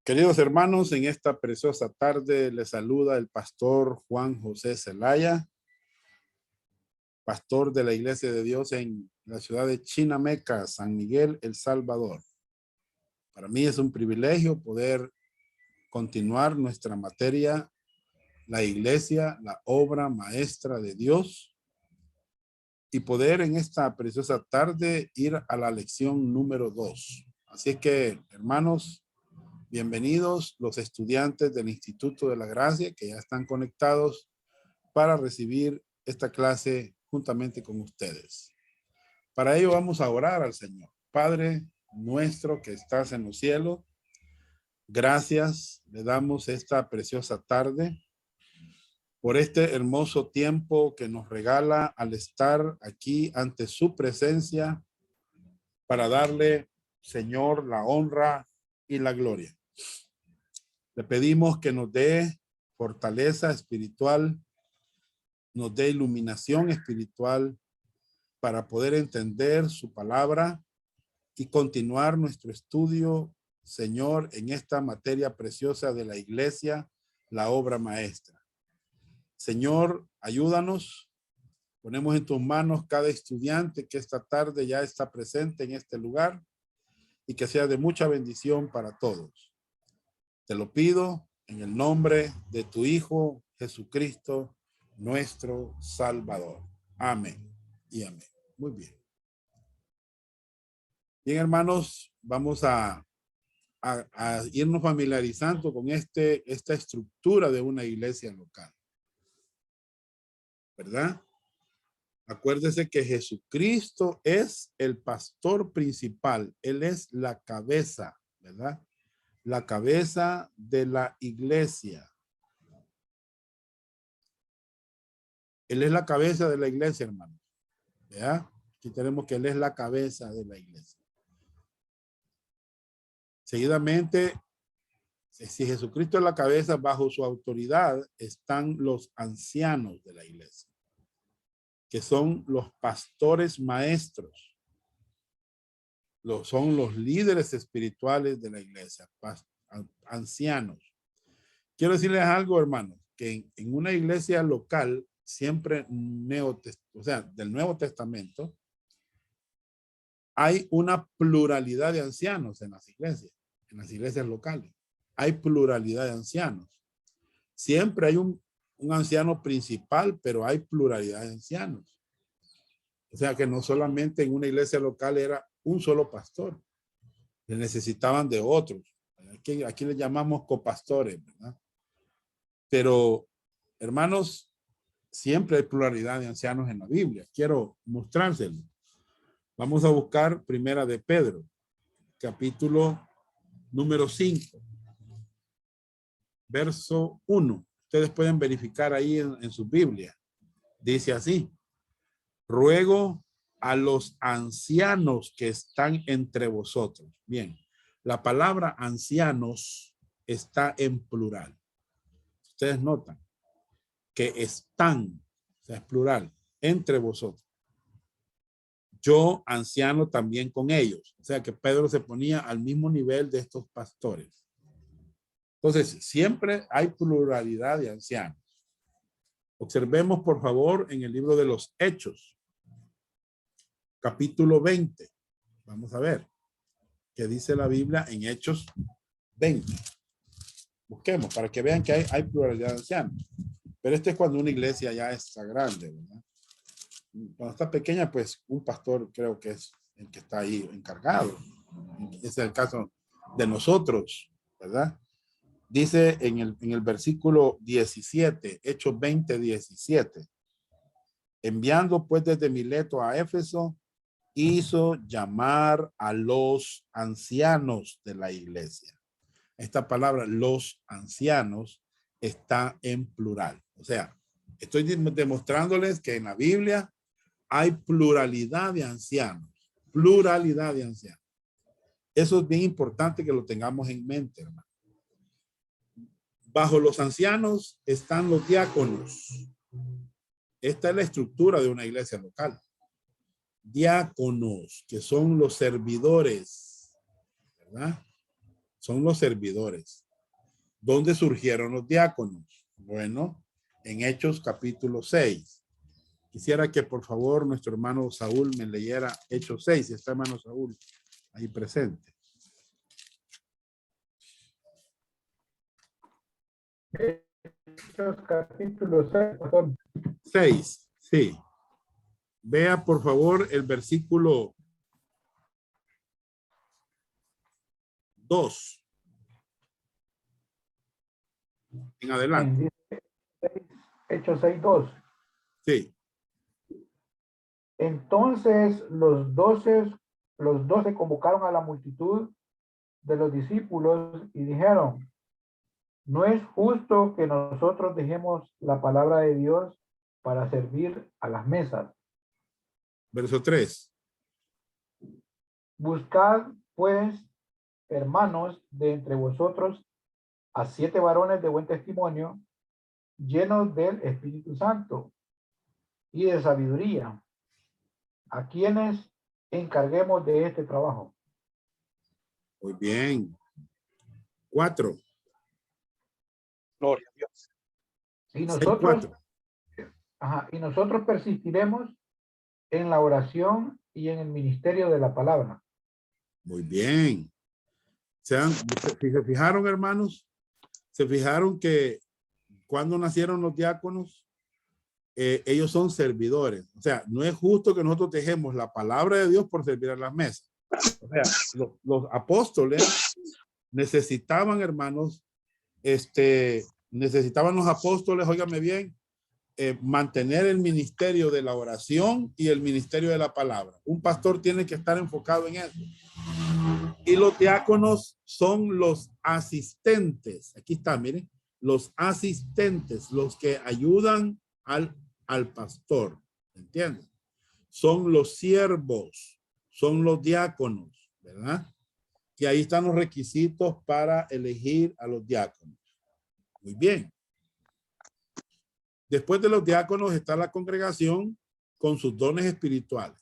Queridos hermanos, en esta preciosa tarde les saluda el pastor Juan José Zelaya, pastor de la Iglesia de Dios en la ciudad de Chinameca, San Miguel, El Salvador. Para mí es un privilegio poder continuar nuestra materia, la Iglesia, la obra maestra de Dios, y poder en esta preciosa tarde ir a la lección número 2. Así es que, hermanos, bienvenidos los estudiantes del Instituto de la Gracia que ya están conectados para recibir esta clase juntamente con ustedes. Para ello vamos a orar al Señor. Padre nuestro que estás en los cielos, gracias le damos esta preciosa tarde por este hermoso tiempo que nos regala al estar aquí ante su presencia para darle, Señor, la honra y la gloria. Le pedimos que nos dé fortaleza espiritual, nos dé iluminación espiritual para poder entender su palabra y continuar nuestro estudio, Señor, en esta materia preciosa de la iglesia, la obra maestra. Señor, ayúdanos. Ponemos en tus manos cada estudiante que esta tarde ya está presente en este lugar y que sea de mucha bendición para todos. Te lo pido en el nombre de tu Hijo Jesucristo, nuestro Salvador. Amén y amén. Muy bien. Bien, hermanos, vamos a irnos familiarizando con esta estructura de una iglesia local. ¿Verdad? Acuérdese que Jesucristo es el pastor principal. Él es la cabeza, ¿verdad? La cabeza de la iglesia. Él es la cabeza de la iglesia, hermano. ¿Ya? Aquí tenemos que Él es la cabeza de la iglesia. Seguidamente, si Jesucristo es la cabeza, bajo su autoridad están los ancianos de la iglesia, que son los pastores maestros. Son los líderes espirituales de la iglesia, ancianos. Quiero decirles algo, hermanos, que en una iglesia local, siempre del Nuevo Testamento, hay una pluralidad de ancianos en las iglesias locales. Hay pluralidad de ancianos. Siempre hay un anciano principal, pero hay pluralidad de ancianos. O sea que no solamente en una iglesia local era un solo pastor. Le necesitaban de otros. Aquí le llamamos copastores, ¿verdad? Pero, hermanos, siempre hay pluralidad de ancianos en la Biblia. Quiero mostrárselo. Vamos a buscar Primera de Pedro, capítulo número 5, verso 1. Ustedes pueden verificar ahí en su Biblia. Dice así: ruego a los ancianos que están entre vosotros. Bien, la palabra ancianos está en plural. Ustedes notan que están, o sea, es plural, entre vosotros. Yo, anciano, también con ellos. O sea que Pedro se ponía al mismo nivel de estos pastores. Entonces, siempre hay pluralidad de ancianos. Observemos, por favor, en el libro de los Hechos, capítulo 20. Vamos a ver qué dice la Biblia en Hechos 20. Busquemos para que vean que hay pluralidad de ancianos. Pero esto es cuando una iglesia ya está grande, ¿verdad? Cuando está pequeña, pues un pastor creo que es el que está ahí encargado. Ese es el caso de nosotros, ¿verdad? Dice en el versículo 17, Hechos 20, 17. Enviando pues desde Mileto a Éfeso, hizo llamar a los ancianos de la iglesia. Esta palabra, los ancianos, está en plural. O sea, estoy demostrándoles que en la Biblia hay pluralidad de ancianos. Pluralidad de ancianos. Eso es bien importante que lo tengamos en mente, hermano. Bajo los ancianos están los diáconos. Esta es la estructura de una iglesia local. diáconos, que son los servidores, ¿verdad? Son los servidores. ¿Dónde surgieron los diáconos? Bueno, en Hechos capítulo 6. Quisiera que por favor nuestro hermano Saúl me leyera Hechos 6, si está hermano Saúl ahí presente. Hechos capítulo 6, pastor. 6, sí. Vea por favor el versículo 2. En adelante. Hechos 6:2. Sí. Entonces los 12 convocaron a la multitud de los discípulos y dijeron: no es justo que nosotros dejemos la palabra de Dios para servir a las mesas. Verso 3. Buscad, pues, hermanos, de entre vosotros a 7 varones de buen testimonio, llenos del Espíritu Santo y de sabiduría, a quienes encarguemos de este trabajo. Muy bien. 4. Gloria a Dios. Y nosotros, 4. y nosotros persistiremos en la oración y en el ministerio de la palabra. Muy bien. Si se fijaron, hermanos, se fijaron que cuando nacieron los diáconos, ellos son servidores. O sea, no es justo que nosotros dejemos la palabra de Dios por servir a las mesas. O sea, los apóstoles necesitaban, hermanos, necesitaban los apóstoles, óigame bien, mantener el ministerio de la oración y el ministerio de la palabra. Un pastor tiene que estar enfocado en eso. Y los diáconos son los asistentes. Aquí está, miren, los asistentes, los que ayudan al pastor. ¿Entienden? Son los siervos, son los diáconos, ¿verdad? Y ahí están los requisitos para elegir a los diáconos. Muy bien. Después de los diáconos está la congregación con sus dones espirituales,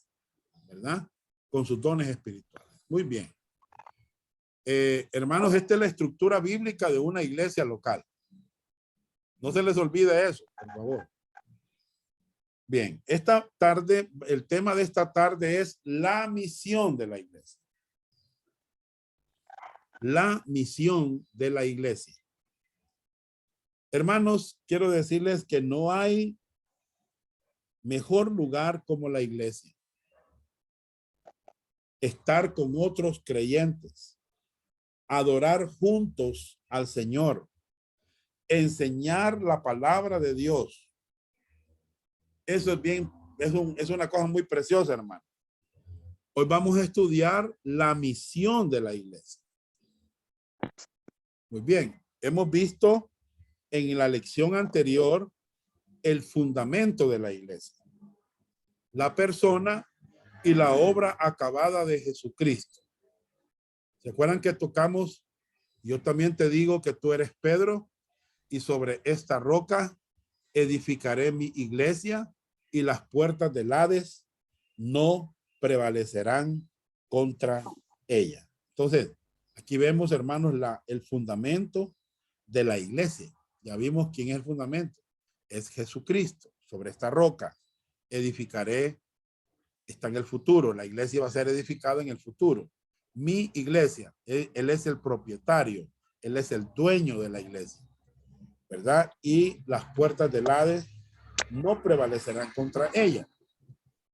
¿verdad? Con sus dones espirituales. Muy bien. Hermanos, esta es la estructura bíblica de una iglesia local. No se les olvide eso, por favor. Bien, esta tarde, el tema de esta tarde es la misión de la iglesia. La misión de la iglesia. Hermanos, quiero decirles que no hay mejor lugar como la iglesia. Estar con otros creyentes, adorar juntos al Señor, enseñar la palabra de Dios. Eso es bien, es una cosa muy preciosa, hermano. Hoy vamos a estudiar la misión de la iglesia. Muy bien, hemos visto en la lección anterior el fundamento de la iglesia, la persona y la obra acabada de Jesucristo. ¿Se acuerdan que tocamos? Yo también te digo que tú eres Pedro y sobre esta roca edificaré mi iglesia y las puertas del Hades no prevalecerán contra ella. Entonces, aquí vemos, hermanos, el fundamento de la iglesia. Ya vimos quién es el fundamento. Es Jesucristo. Sobre esta roca edificaré, está en el futuro. La iglesia va a ser edificada en el futuro. Mi iglesia, él es el propietario, él es el dueño de la iglesia, ¿verdad? Y las puertas del Hades no prevalecerán contra ella.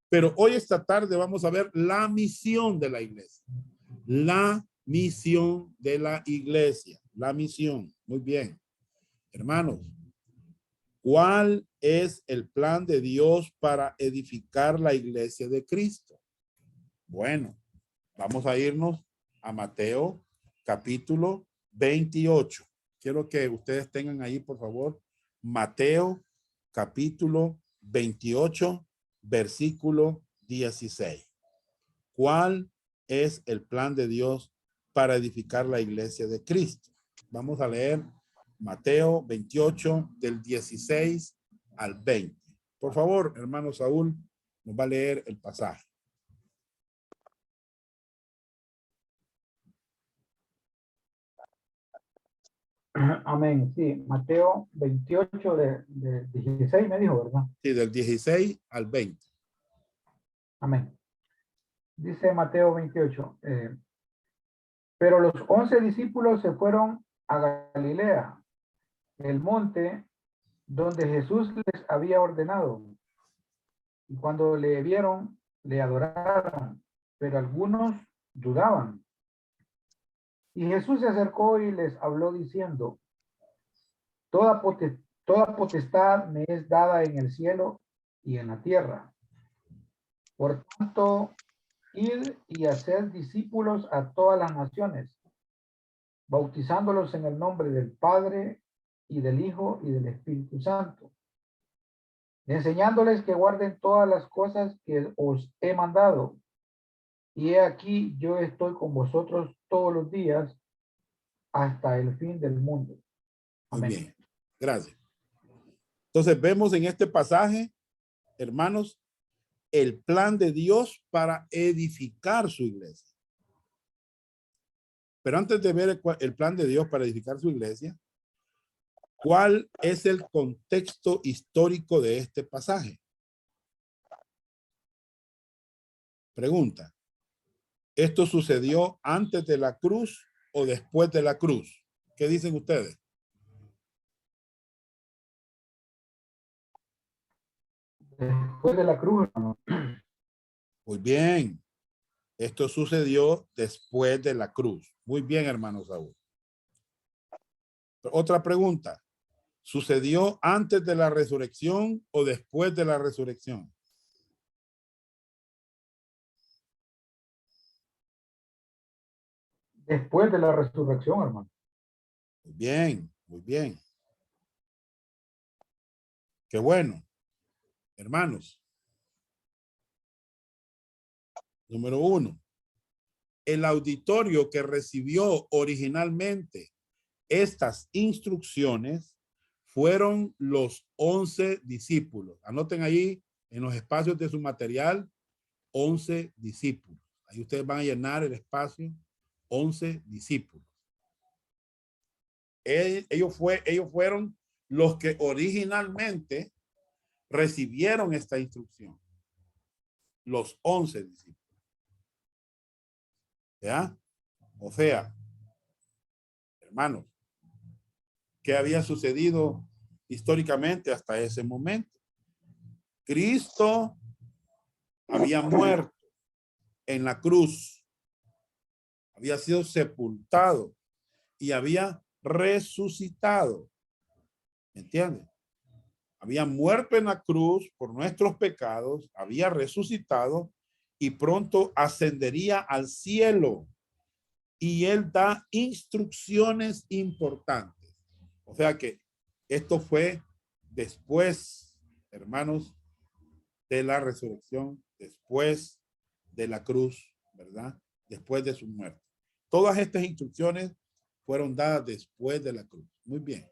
Pero hoy, esta tarde, vamos a ver la misión de la iglesia. La misión de la iglesia. La misión. Muy bien. Hermanos, ¿cuál es el plan de Dios para edificar la iglesia de Cristo? Bueno, vamos a irnos a Mateo capítulo 28. Quiero que ustedes tengan ahí, por favor, Mateo capítulo 28, versículo 16. ¿Cuál es el plan de Dios para edificar la iglesia de Cristo? Vamos a leer Mateo 28 del 16 al 20. Por favor, hermano Saúl, nos va a leer el pasaje. Amén. Sí, Mateo 28 de 16 me dijo, ¿verdad? Sí, del 16 al 20. Amén. Dice Mateo 28. Pero los 11 discípulos se fueron a Galilea, el monte donde Jesús les había ordenado. Y cuando le vieron, le adoraron, pero algunos dudaban. Y Jesús se acercó y les habló diciendo, toda potestad me es dada en el cielo y en la tierra. Por tanto, id y hacer discípulos a todas las naciones, bautizándolos en el nombre del Padre y del Hijo y del Espíritu Santo, enseñándoles que guarden todas las cosas que os he mandado. Y he aquí, yo estoy con vosotros todos los días hasta el fin del mundo. Muy Amén. bien. Gracias. Entonces vemos en este pasaje, hermanos, el plan de Dios para edificar su iglesia. Pero antes de ver el plan de Dios para edificar su iglesia, ¿cuál es el contexto histórico de este pasaje? Pregunta. ¿Esto sucedió antes de la cruz o después de la cruz? ¿Qué dicen ustedes? Después de la cruz, hermano. Muy bien. Esto sucedió después de la cruz. Muy bien, hermano Saúl. Otra pregunta. ¿Sucedió antes de la resurrección o después de la resurrección? Después de la resurrección, hermano. Muy bien, muy bien. Qué bueno. Hermanos. Número 1. El auditorio que recibió originalmente estas instrucciones fueron los 11 discípulos. Anoten ahí en los espacios de su material 11 discípulos. Ahí ustedes van a llenar el espacio 11 discípulos. Ellos fueron los que originalmente recibieron esta instrucción. Los 11 discípulos. ¿Ya? O sea, hermanos, ¿qué había sucedido históricamente hasta ese momento? Cristo había muerto en la cruz, había sido sepultado y había resucitado. ¿Me entienden? Había muerto en la cruz por nuestros pecados, había resucitado y pronto ascendería al cielo. Y él da instrucciones importantes. O sea que esto fue después, hermanos, de la resurrección, después de la cruz, ¿verdad? Después de su muerte. Todas estas instrucciones fueron dadas después de la cruz. Muy bien.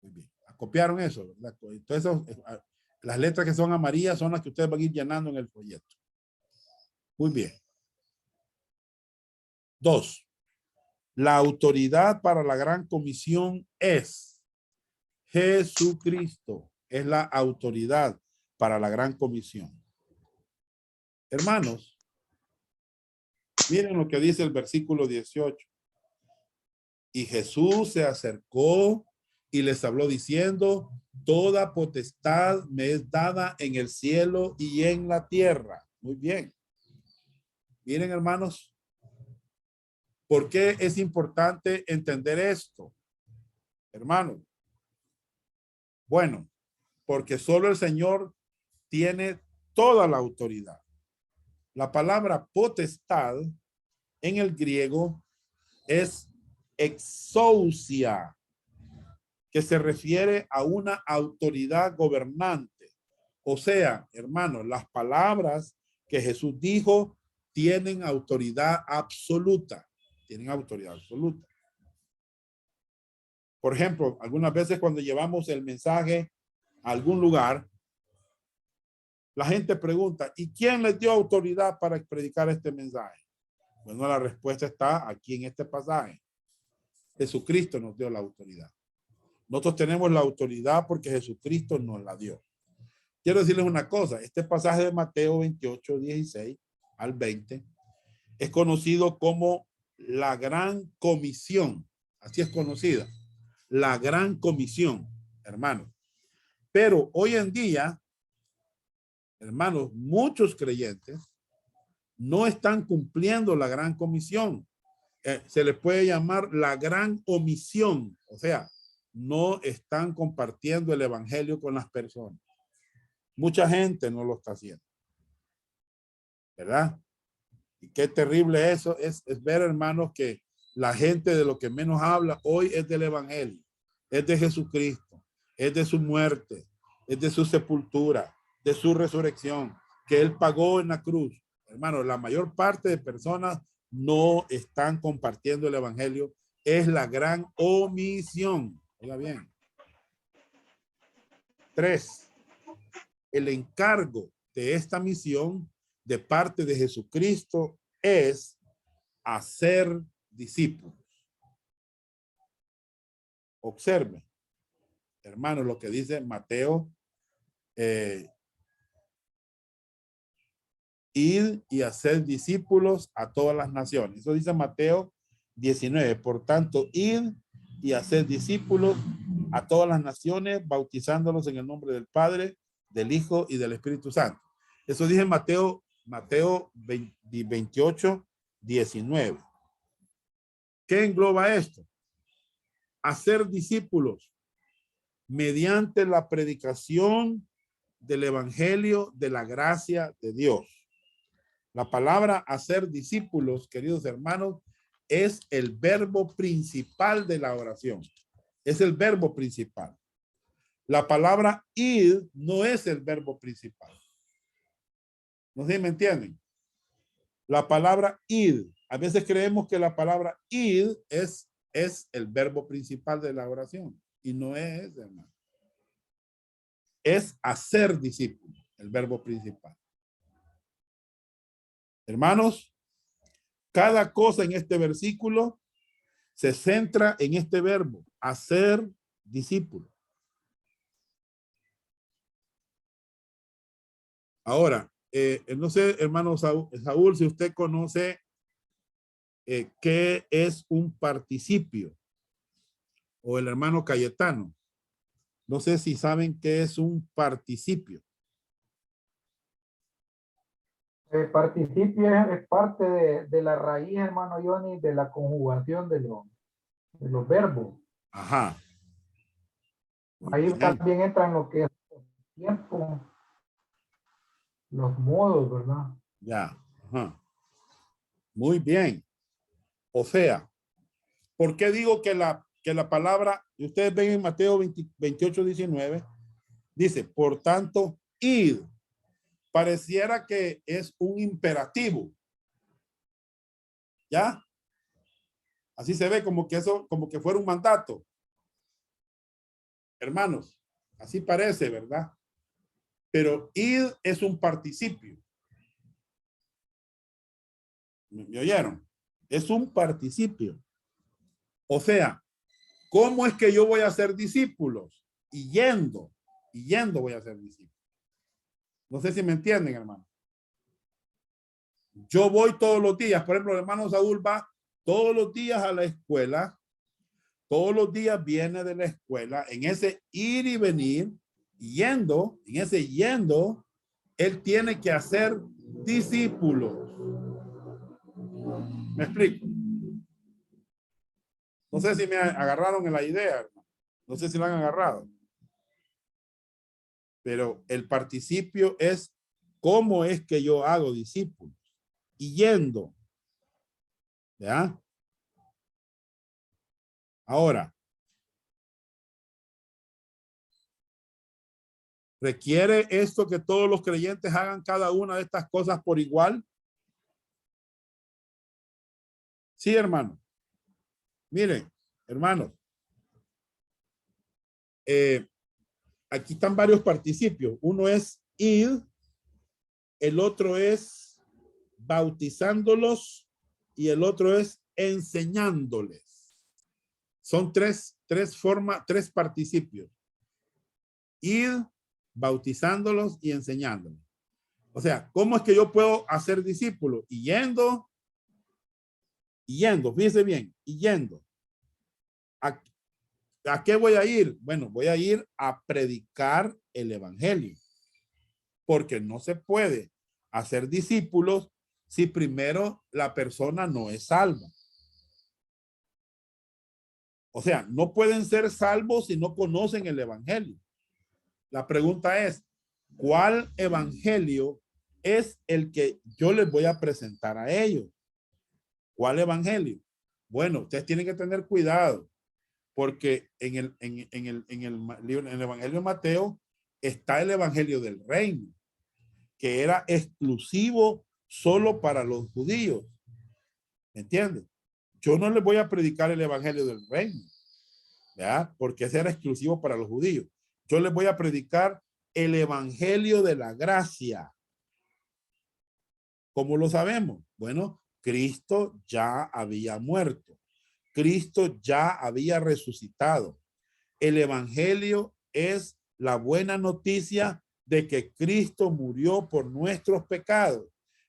Muy bien. Copiaron eso, ¿verdad? Entonces, las letras que son amarillas son las que ustedes van a ir llenando en el folleto. Muy bien. 2. La autoridad para la gran comisión es Jesucristo. Es la autoridad para la gran comisión. Hermanos, miren lo que dice el versículo 18. Y Jesús se acercó y les habló diciendo, toda potestad me es dada en el cielo y en la tierra. Muy bien. Miren, hermanos, ¿por qué es importante entender esto? Hermanos, bueno, porque solo el Señor tiene toda la autoridad. La palabra potestad en el griego es exousia, que se refiere a una autoridad gobernante. O sea, hermanos, las palabras que Jesús dijo tienen autoridad absoluta. Tienen autoridad absoluta. Por ejemplo, algunas veces cuando llevamos el mensaje a algún lugar, la gente pregunta, ¿y quién les dio autoridad para predicar este mensaje? Bueno, la respuesta está aquí en este pasaje. Jesucristo nos dio la autoridad. Nosotros tenemos la autoridad porque Jesucristo nos la dio. Quiero decirles una cosa, este pasaje de Mateo 28, 16 al 20 es conocido como la Gran Comisión. Así es conocida, la Gran Comisión, hermanos. Pero hoy en día, hermanos, muchos creyentes no están cumpliendo la Gran Comisión. Se les puede llamar la Gran Omisión, o sea, no están compartiendo el evangelio con las personas. Mucha gente no lo está haciendo, ¿verdad? Y qué terrible eso es ver, hermanos, que la gente de lo que menos habla hoy es del evangelio, es de Jesucristo, es de su muerte, es de su sepultura, de su resurrección, que él pagó en la cruz. Hermanos, la mayor parte de personas no están compartiendo el evangelio. Es la gran omisión. Oiga bien. 3. El encargo de esta misión de parte de Jesucristo es hacer discípulos. Observe, hermanos, lo que dice Mateo. Ir y hacer discípulos a todas las naciones. Eso dice Mateo 19. Por tanto, ir y hacer discípulos a todas las naciones, bautizándolos en el nombre del Padre, del Hijo y del Espíritu Santo. Eso dice Mateo 28, 19. ¿Qué engloba esto? Hacer discípulos mediante la predicación del evangelio de la gracia de Dios. La palabra hacer discípulos, queridos hermanos, es el verbo principal de la oración. Es el verbo principal. La palabra ir no es el verbo principal. No sé si me entienden. La palabra ir, a veces creemos que la palabra ir es el verbo principal de la oración. Y no es, hermano. Es hacer discípulos, el verbo principal. Hermanos, cada cosa en este versículo se centra en este verbo, hacer discípulo. Ahora, no sé, hermano Saúl, si usted conoce qué es un participio, o el hermano Cayetano. No sé si saben qué es un participio. El participio es parte de la raíz, hermano Johnny, de la conjugación de los verbos. Ajá. Muy Ahí bien. también entran lo que es tiempo, los modos, ¿verdad? Ya. Ajá. Muy bien. O sea, ¿por qué digo que la palabra, ustedes ven en Mateo 28, 19, dice, por tanto, id. Pareciera que es un imperativo. ¿Ya? Así se ve como que eso, como que fuera un mandato. Hermanos, así parece, ¿verdad? Pero id es un participio. ¿Me oyeron? Es un participio. O sea, ¿cómo es que yo voy a ser discípulos? Y yendo voy a ser discípulos. No sé si me entienden, hermano. Yo voy todos los días. Por ejemplo, el hermano Saúl va todos los días a la escuela. Todos los días viene de la escuela. En ese ir y venir, yendo, en ese yendo, él tiene que hacer discípulos. ¿Me explico? No sé si me agarraron en la idea, hermano. No sé si lo han agarrado. Pero el participio es cómo es que yo hago discípulos. Y yendo. ¿Ya? Ahora, ¿requiere esto que todos los creyentes hagan cada una de estas cosas por igual? Sí, hermano. Miren, hermanos. Aquí están varios participios. Uno es ir, el otro es bautizándolos y el otro es enseñándoles. Son tres formas, tres participios. Ir, bautizándolos y enseñándolos. O sea, ¿cómo es que yo puedo hacer discípulos? Y yendo, fíjese bien, y yendo. ¿A qué voy a ir? Bueno, voy a ir a predicar el evangelio. Porque no se puede hacer discípulos si primero la persona no es salva. O sea, no pueden ser salvos si no conocen el evangelio. La pregunta es, ¿cuál evangelio es el que yo les voy a presentar a ellos? ¿Cuál evangelio? Bueno, ustedes tienen que tener cuidado porque en el evangelio de Mateo está el evangelio del reino, que era exclusivo solo para los judíos. ¿Me entiendes? Yo no les voy a predicar el evangelio del reino, ¿verdad? Porque ese era exclusivo para los judíos. Yo les voy a predicar el evangelio de la gracia. ¿Cómo lo sabemos? Bueno, Cristo ya había muerto. Cristo ya había resucitado. El evangelio es la buena noticia de que Cristo murió por nuestros pecados,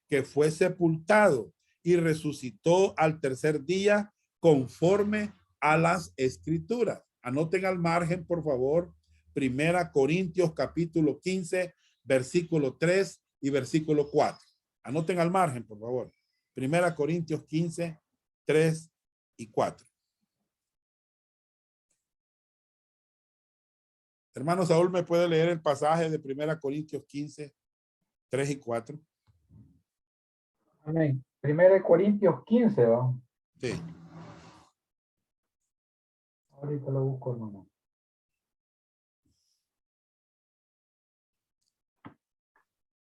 que fue sepultado y resucitó al tercer día conforme a las escrituras. Anoten al margen, por favor, 1 Corintios capítulo 15, versículo 3 y versículo 4. Anoten al margen, por favor. 1 Corintios 15, 3 y 4. Hermano Saúl, ¿me puede leer el pasaje de 1 Corintios 15, 3 y 4? Amén. 1 Corintios 15, ¿va? Sí. Ahorita lo busco, hermano.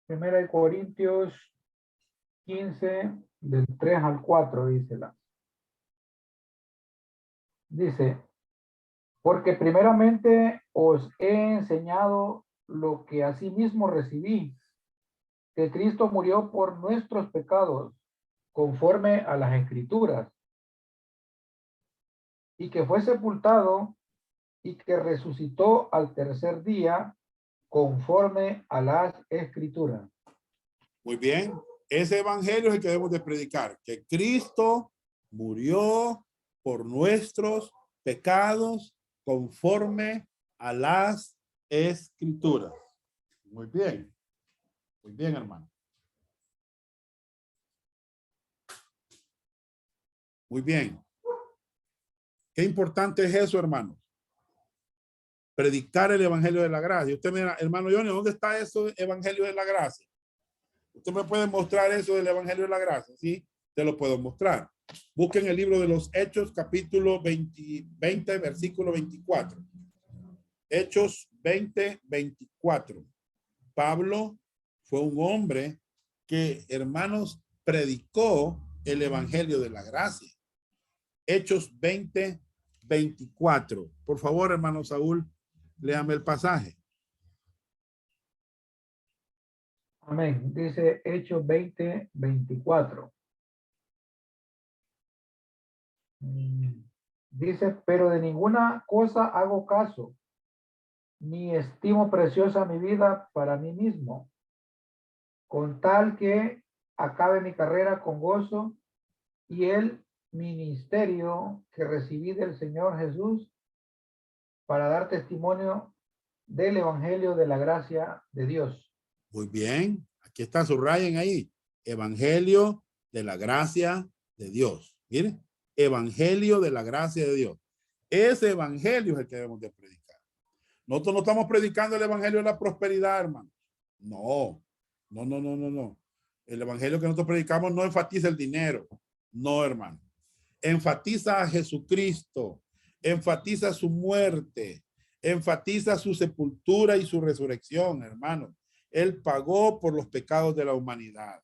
1 Corintios 15, del 3 al 4, dice, porque primeramente os he enseñado lo que asimismo recibí, que Cristo murió por nuestros pecados, conforme a las escrituras, y que fue sepultado y que resucitó al tercer día, conforme a las escrituras. Muy bien. Ese evangelio es el que debemos de predicar, que Cristo murió por nuestros pecados conforme a las escrituras. Muy bien. Muy bien, hermano. Muy bien. Qué importante es eso, hermano. Predicar el evangelio de la gracia. Usted mira, hermano Johnny, ¿dónde está eso evangelio de la gracia? Usted me puede mostrar eso del evangelio de la gracia. Sí, te lo puedo mostrar. Busquen el libro de los Hechos, capítulo 20, versículo 24. Hechos 20, 24. Pablo fue un hombre que, hermanos, predicó el evangelio de la gracia. Hechos 20, 24. Por favor, hermano Saúl, léame el pasaje. Amén. Dice Hechos 20, 24. Dice, pero de ninguna cosa hago caso, ni estimo preciosa mi vida para mí mismo, con tal que acabe mi carrera con gozo y el ministerio que recibí del Señor Jesús para dar testimonio del evangelio de la gracia de Dios. Muy bien. Aquí está, subrayen ahí. Evangelio de la gracia de Dios. Miren, evangelio de la gracia de Dios. Ese evangelio es el que debemos de predicar. Nosotros no estamos predicando el evangelio de la prosperidad, hermano. No, no, no, no, no, no. El evangelio que nosotros predicamos no enfatiza el dinero. No, hermano. Enfatiza a Jesucristo. Enfatiza su muerte. Enfatiza su sepultura y su resurrección, hermano. Él pagó por los pecados de la humanidad.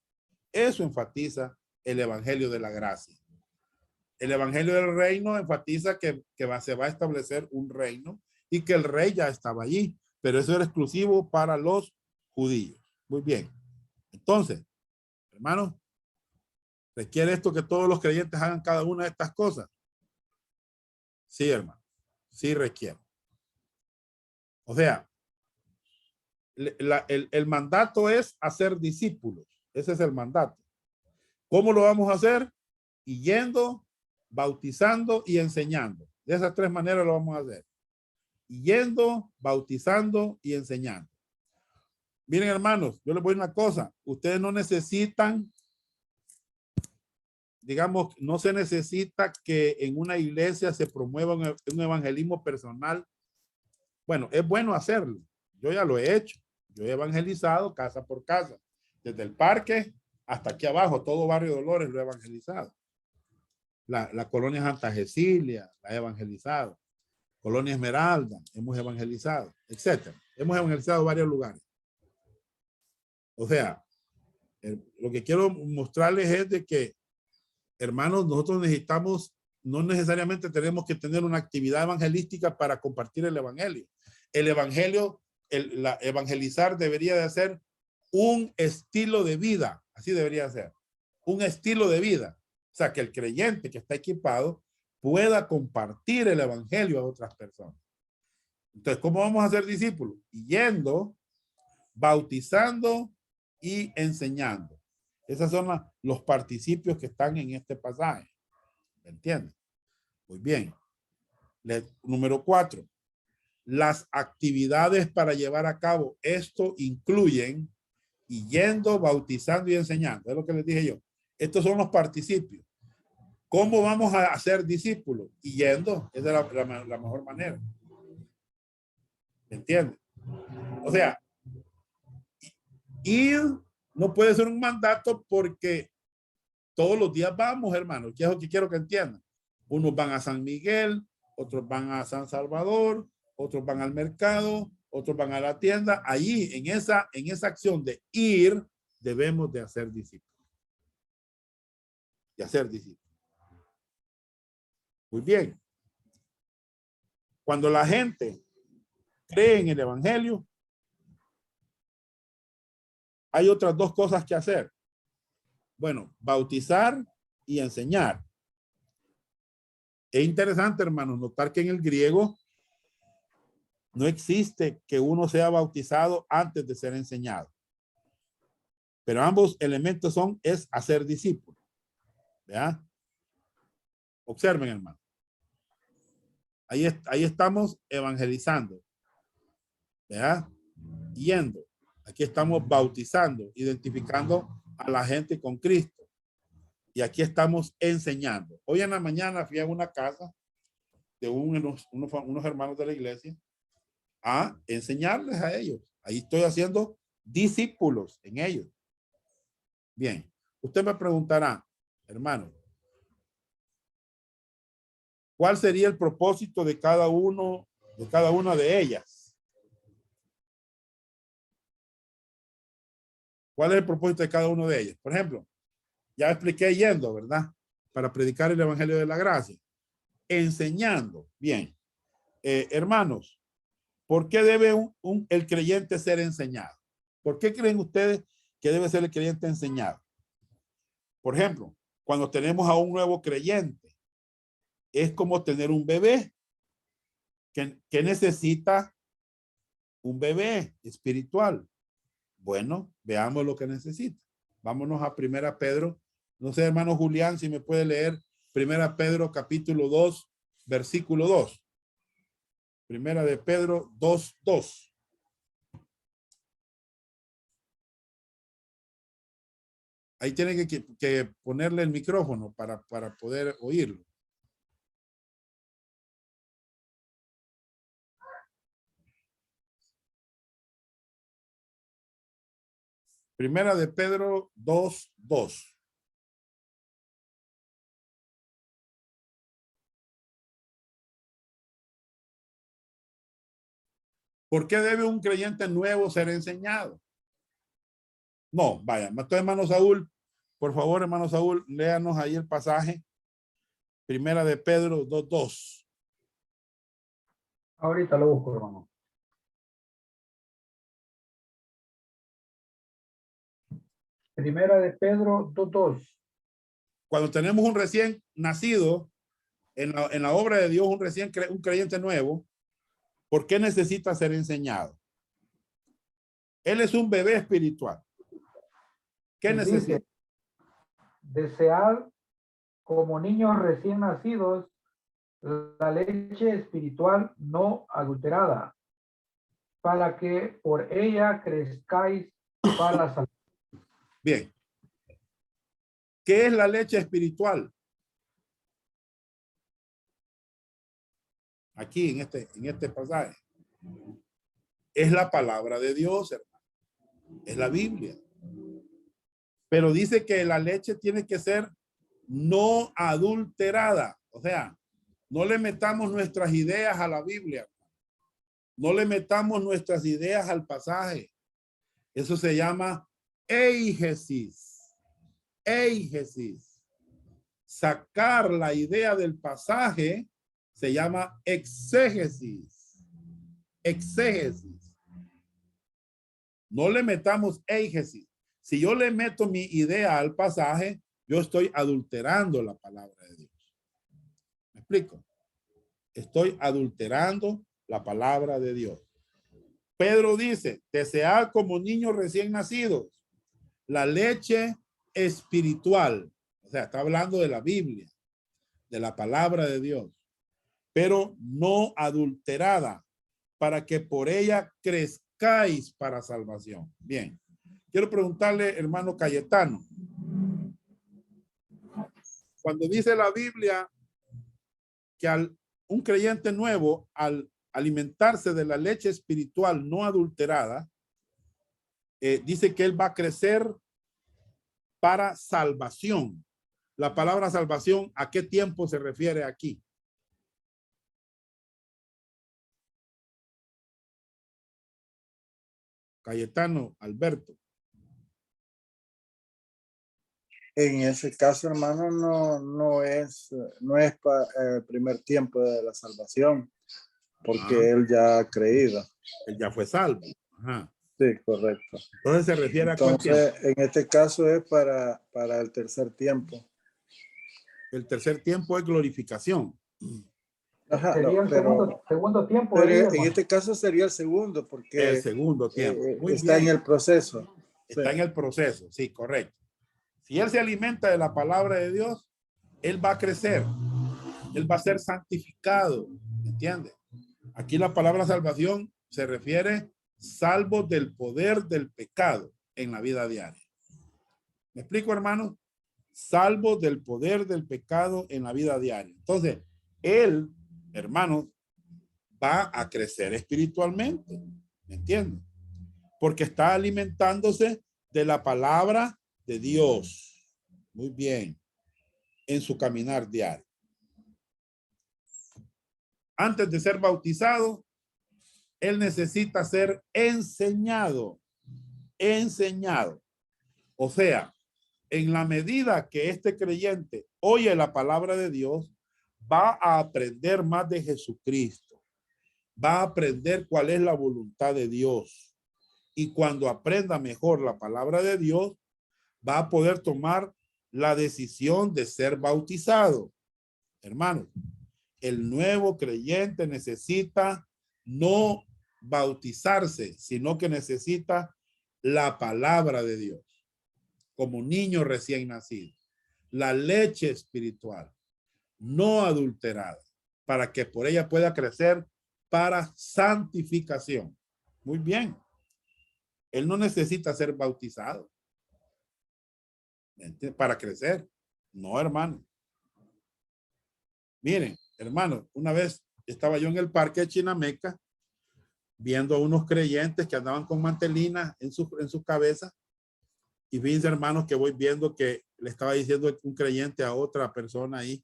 Eso enfatiza el evangelio de la gracia. El evangelio del reino enfatiza que se va a establecer un reino y que el rey ya estaba allí, pero eso era exclusivo para los judíos. Muy bien. Entonces, hermanos, requiere esto que todos los creyentes hagan cada una de estas cosas. Sí, hermano. Sí requiere. O sea, el mandato es hacer discípulos. Ese es el mandato. ¿Cómo lo vamos a hacer? Y yendo, bautizando y enseñando. De esas tres maneras lo vamos a hacer. Yendo, bautizando y enseñando. Miren, hermanos, yo les voy a decir una cosa. Ustedes no necesitan, digamos, no se necesita que en una iglesia se promueva un evangelismo personal. Bueno, es bueno hacerlo. Yo ya lo he hecho. Yo he evangelizado casa por casa, desde el parque hasta aquí abajo, todo Barrio Dolores lo he evangelizado. La colonia Santa Cecilia la he evangelizado. Colonia Esmeralda hemos evangelizado, etcétera. Hemos evangelizado varios lugares. O sea, lo que quiero mostrarles es de que, hermanos, nosotros necesitamos, no necesariamente tenemos que tener una actividad evangelística para compartir el evangelio. El evangelio, evangelizar debería de ser un estilo de vida, así debería ser, un estilo de vida. O sea, que el creyente que está equipado pueda compartir el evangelio a otras personas. Entonces, ¿cómo vamos a ser discípulos? Yendo, bautizando y enseñando. Esos son los participios que están en este pasaje. ¿Me entienden? Muy bien. Número 4. Las actividades para llevar a cabo esto incluyen yendo, bautizando y enseñando. Es lo que les dije yo. Estos son los participios. ¿Cómo vamos a hacer discípulos? Yendo. Esa es la mejor manera. ¿Me entienden? O sea, ir no puede ser un mandato porque todos los días vamos, hermanos. ¿Qué es lo que quiero que entiendan? Unos van a San Miguel, otros van a San Salvador, otros van al mercado, otros van a la tienda. Allí, en esa acción de ir, debemos de hacer discípulos. De hacer discípulos. Muy bien. Cuando la gente cree en el evangelio, hay otras dos cosas que hacer. Bueno, bautizar y enseñar. Es interesante, hermanos, notar que en el griego no existe que uno sea bautizado antes de ser enseñado. Pero ambos elementos es hacer discípulos. ¿Ya? Observen, hermano. Ahí estamos evangelizando. ¿Ya? Yendo. Aquí estamos bautizando, identificando a la gente con Cristo. Y aquí estamos enseñando. Hoy en la mañana fui a una casa de unos hermanos de la iglesia a enseñarles a ellos. Ahí estoy haciendo discípulos en ellos. Bien, usted me preguntará, hermano, ¿cuál sería el propósito de cada una de ellas? ¿Cuál es el propósito de cada uno de ellas? Por ejemplo, ya expliqué yendo, ¿verdad? Para predicar el evangelio de la gracia. Enseñando. Bien. Hermanos, ¿por qué debe el creyente ser enseñado? ¿Por qué creen ustedes que debe ser el creyente enseñado? Por ejemplo, cuando tenemos a un nuevo creyente, es como tener un bebé que necesita un bebé espiritual. Bueno, veamos lo que necesita. Vámonos a Primera Pedro. No sé, hermano Julián, si me puede leer Primera Pedro capítulo 2, versículo 2. Primera de Pedro 2, 2. Ahí tiene que ponerle el micrófono para poder oírlo. Primera de Pedro 2, 2. ¿Por qué debe un creyente nuevo ser enseñado? No, vaya, entonces, hermano Saúl, por favor, hermano Saúl, léanos ahí el pasaje. Primera de Pedro 2, 2. Ahorita lo busco, hermano. Primera de Pedro 2:2. Cuando tenemos un recién nacido, en la obra de Dios, un creyente nuevo, ¿por qué necesita ser enseñado? Él es un bebé espiritual. ¿Qué necesita? Dice, desear como niños recién nacidos la leche espiritual no adulterada, para que por ella crezcáis para salud. Bien. ¿Qué es la leche espiritual? Aquí en este pasaje. Es la palabra de Dios, hermano. Es la Biblia. Pero dice que la leche tiene que ser no adulterada. O sea, no le metamos nuestras ideas a la Biblia. No le metamos nuestras ideas al pasaje. Eso se llama eigesis. Eigesis. Sacar la idea del pasaje se llama exégesis. Exégesis. No le metamos eigesis. Si yo le meto mi idea al pasaje, yo estoy adulterando la palabra de Dios. ¿Me explico? Estoy adulterando la palabra de Dios. Pedro dice, desead como niños recién nacidos la leche espiritual. O sea, está hablando de la Biblia, de la palabra de Dios, pero no adulterada, para que por ella crezcáis para salvación. Bien, quiero preguntarle, hermano Cayetano, cuando dice la Biblia que un creyente nuevo, al alimentarse de la leche espiritual no adulterada, dice que él va a crecer para salvación. La palabra salvación, ¿a qué tiempo se refiere aquí? Cayetano, Alberto. En ese caso, hermano, no es para el primer tiempo de la salvación, porque él ya ha creído. Él ya fue salvo. Ajá. Sí, correcto. Entonces se refiere a cuál tiempo. Entonces, en este caso es para el tercer tiempo. El tercer tiempo es glorificación. Ajá, Sería el segundo tiempo. Pero en este caso sería el segundo, porque el segundo tiempo. Muy está bien. en el proceso. Está en el proceso, sí, correcto. Si él se alimenta de la palabra de Dios, él va a crecer. Él va a ser santificado. ¿Entiende? Aquí la palabra salvación se refiere salvo del poder del pecado en la vida diaria. ¿Me explico, hermano? Salvo del poder del pecado en la vida diaria. Entonces, él, hermanos, va a crecer espiritualmente. ¿Me entiendes? Porque está alimentándose de la palabra de Dios. Muy bien. En su caminar diario. Antes de ser bautizado, él necesita ser enseñado. Enseñado. O sea, en la medida que este creyente oye la palabra de Dios, va a aprender más de Jesucristo. Va a aprender cuál es la voluntad de Dios. Y cuando aprenda mejor la palabra de Dios, va a poder tomar la decisión de ser bautizado. Hermanos, el nuevo creyente necesita no bautizarse, sino que necesita la palabra de Dios, como niño recién nacido, la leche espiritual, no adulterada, para que por ella pueda crecer para santificación. Muy bien. Él no necesita ser bautizado para crecer. No, hermano. Miren, hermano, una vez estaba yo en el parque de Chinameca viendo a unos creyentes que andaban con mantelinas en su cabeza. Y fíjense, hermanos, que voy viendo que le estaba diciendo un creyente a otra persona ahí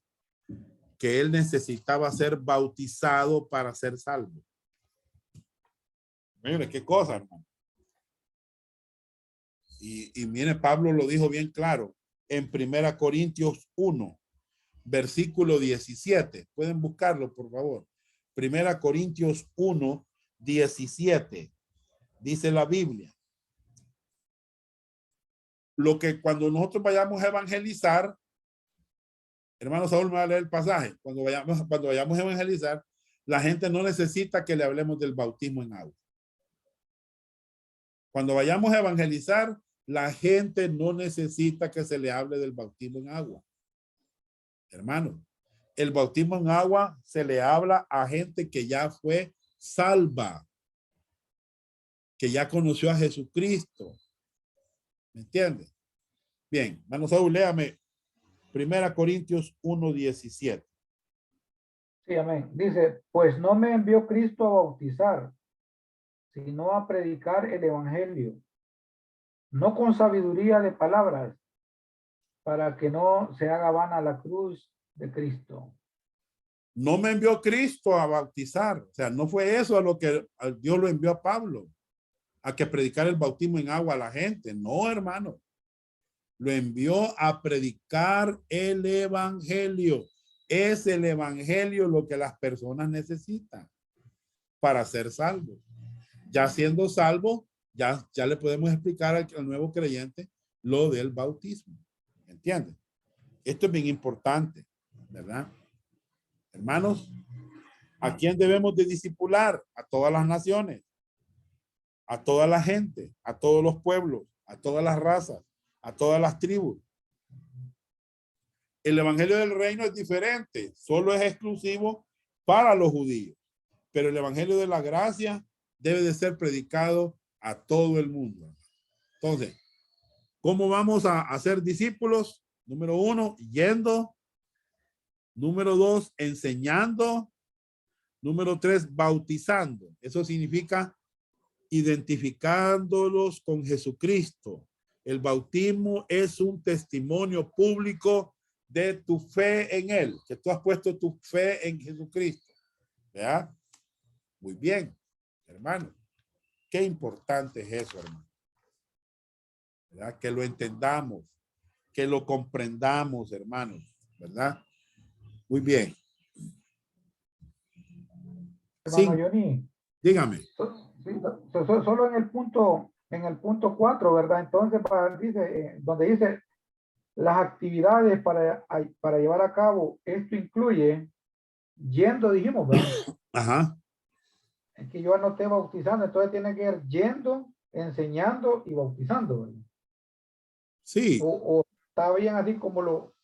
que él necesitaba ser bautizado para ser salvo. Mire, qué cosa, hermano. Y mire, Pablo lo dijo bien claro en 1 Corintios 1, versículo 17. Pueden buscarlo, por favor. 1 Corintios 1, 17. Dice la Biblia. Lo que cuando nosotros vayamos a evangelizar, Hermano Saúl me va a leer el pasaje. Cuando vayamos a evangelizar, la gente no necesita que le hablemos del bautismo en agua. Cuando vayamos a evangelizar, la gente no necesita que se le hable del bautismo en agua. Hermano, el bautismo en agua se le habla a gente que ya fue salva, que ya conoció a Jesucristo. ¿Me entiende? Bien, hermano Saúl, léame 1 Corintios 1:17. Sí, amén. Dice, pues no me envió Cristo a bautizar, sino a predicar el evangelio, no con sabiduría de palabras, para que no se haga vana la cruz de Cristo. No me envió Cristo a bautizar. O sea, no fue eso a lo que Dios lo envió a Pablo, a que predicar el bautismo en agua a la gente. No, hermano. Lo envió a predicar el evangelio. Es el evangelio lo que las personas necesitan para ser salvos. Ya siendo salvo, ya le podemos explicar al nuevo creyente lo del bautismo. ¿Entienden? Esto es bien importante, ¿verdad? Hermanos, ¿a quién debemos de discipular? A todas las naciones, a toda la gente, a todos los pueblos, a todas las razas, a todas las tribus. El evangelio del reino es diferente, solo es exclusivo para los judíos, pero el evangelio de la gracia debe de ser predicado a todo el mundo. Entonces, ¿cómo vamos a hacer discípulos? Número 1, yendo. Número 2, enseñando. Número 3, bautizando. Eso significa identificándolos con Jesucristo. El bautismo es un testimonio público de tu fe en Él, que tú has puesto tu fe en Jesucristo. ¿Verdad? Muy bien, hermano. Qué importante es eso, hermano. ¿Verdad? Que lo entendamos, que lo comprendamos, hermanos. ¿Verdad? Muy bien. Hermano Sí, Johnny, dígame. solo en el punto 4, ¿verdad? Entonces, donde dice las actividades para llevar a cabo, esto incluye yendo, dijimos, ¿verdad? Ajá. Es que yo anoté bautizando, entonces tiene que ir yendo, enseñando y bautizando, ¿verdad? Sí, O está bien así como lo...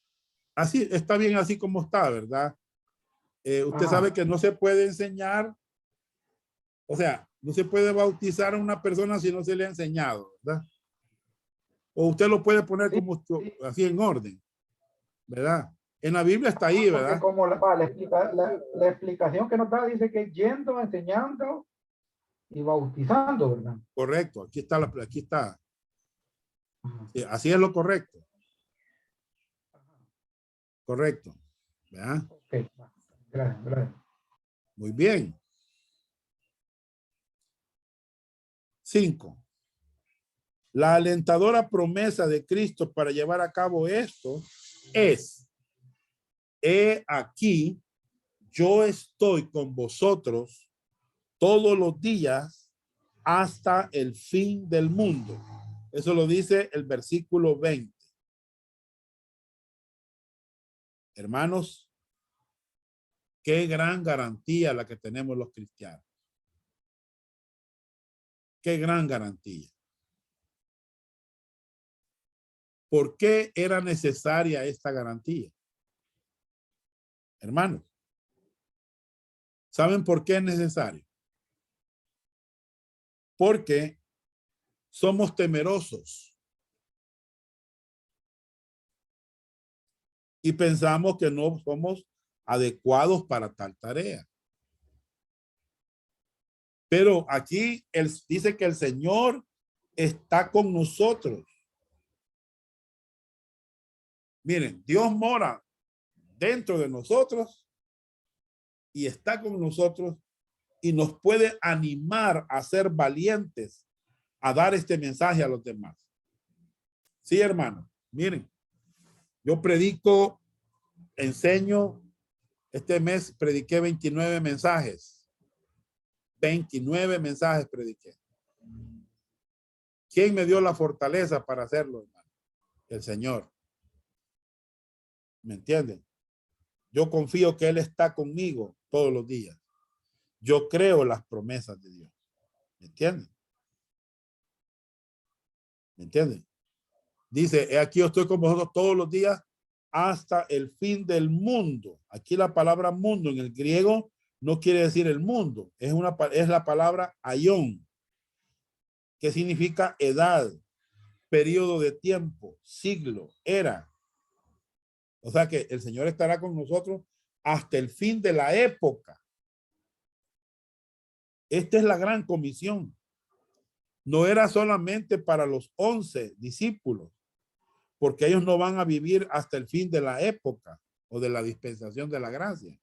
así está bien así como está, ¿verdad? Usted Ajá. sabe que no se puede enseñar, o sea, no se puede bautizar a una persona si no se le ha enseñado, ¿verdad? O usted lo puede poner Sí, como sí. así en orden, ¿verdad? En la Biblia está ahí, Porque ¿verdad? como la explicación que nos da dice que yendo, enseñando y bautizando, ¿verdad? Correcto, aquí está, aquí está. Ajá. Sí, así es lo correcto. Correcto, ¿verdad? Ok, gracias, gracias. Muy bien. 5. La alentadora promesa de Cristo para llevar a cabo esto es: he aquí, yo estoy con vosotros todos los días hasta el fin del mundo. Eso lo dice el versículo 20. Hermanos, qué gran garantía la que tenemos los cristianos. Qué gran garantía. ¿Por qué era necesaria esta garantía? Hermanos, ¿saben por qué es necesario? Porque somos temerosos y pensamos que no somos adecuados para tal tarea. Pero aquí él dice que el Señor está con nosotros. Miren, Dios mora dentro de nosotros y está con nosotros y nos puede animar a ser valientes, a dar este mensaje a los demás. Sí, hermano, miren, yo predico, enseño, este mes prediqué 29 mensajes. 29 mensajes prediqué. ¿Quién me dio la fortaleza para hacerlo, hermano? El Señor. ¿Me entienden? Yo confío que Él está conmigo todos los días. Yo creo las promesas de Dios. ¿Me entienden? ¿Me entienden? Dice, aquí yo estoy con vosotros todos los días hasta el fin del mundo. Aquí la palabra mundo en el griego no quiere decir el mundo. Es la palabra aión, que significa edad, periodo de tiempo, siglo, era. O sea que el Señor estará con nosotros hasta el fin de la época. Esta es la gran comisión. No era solamente para los 11 discípulos, porque ellos no van a vivir hasta el fin de la época o de la dispensación de la gracia.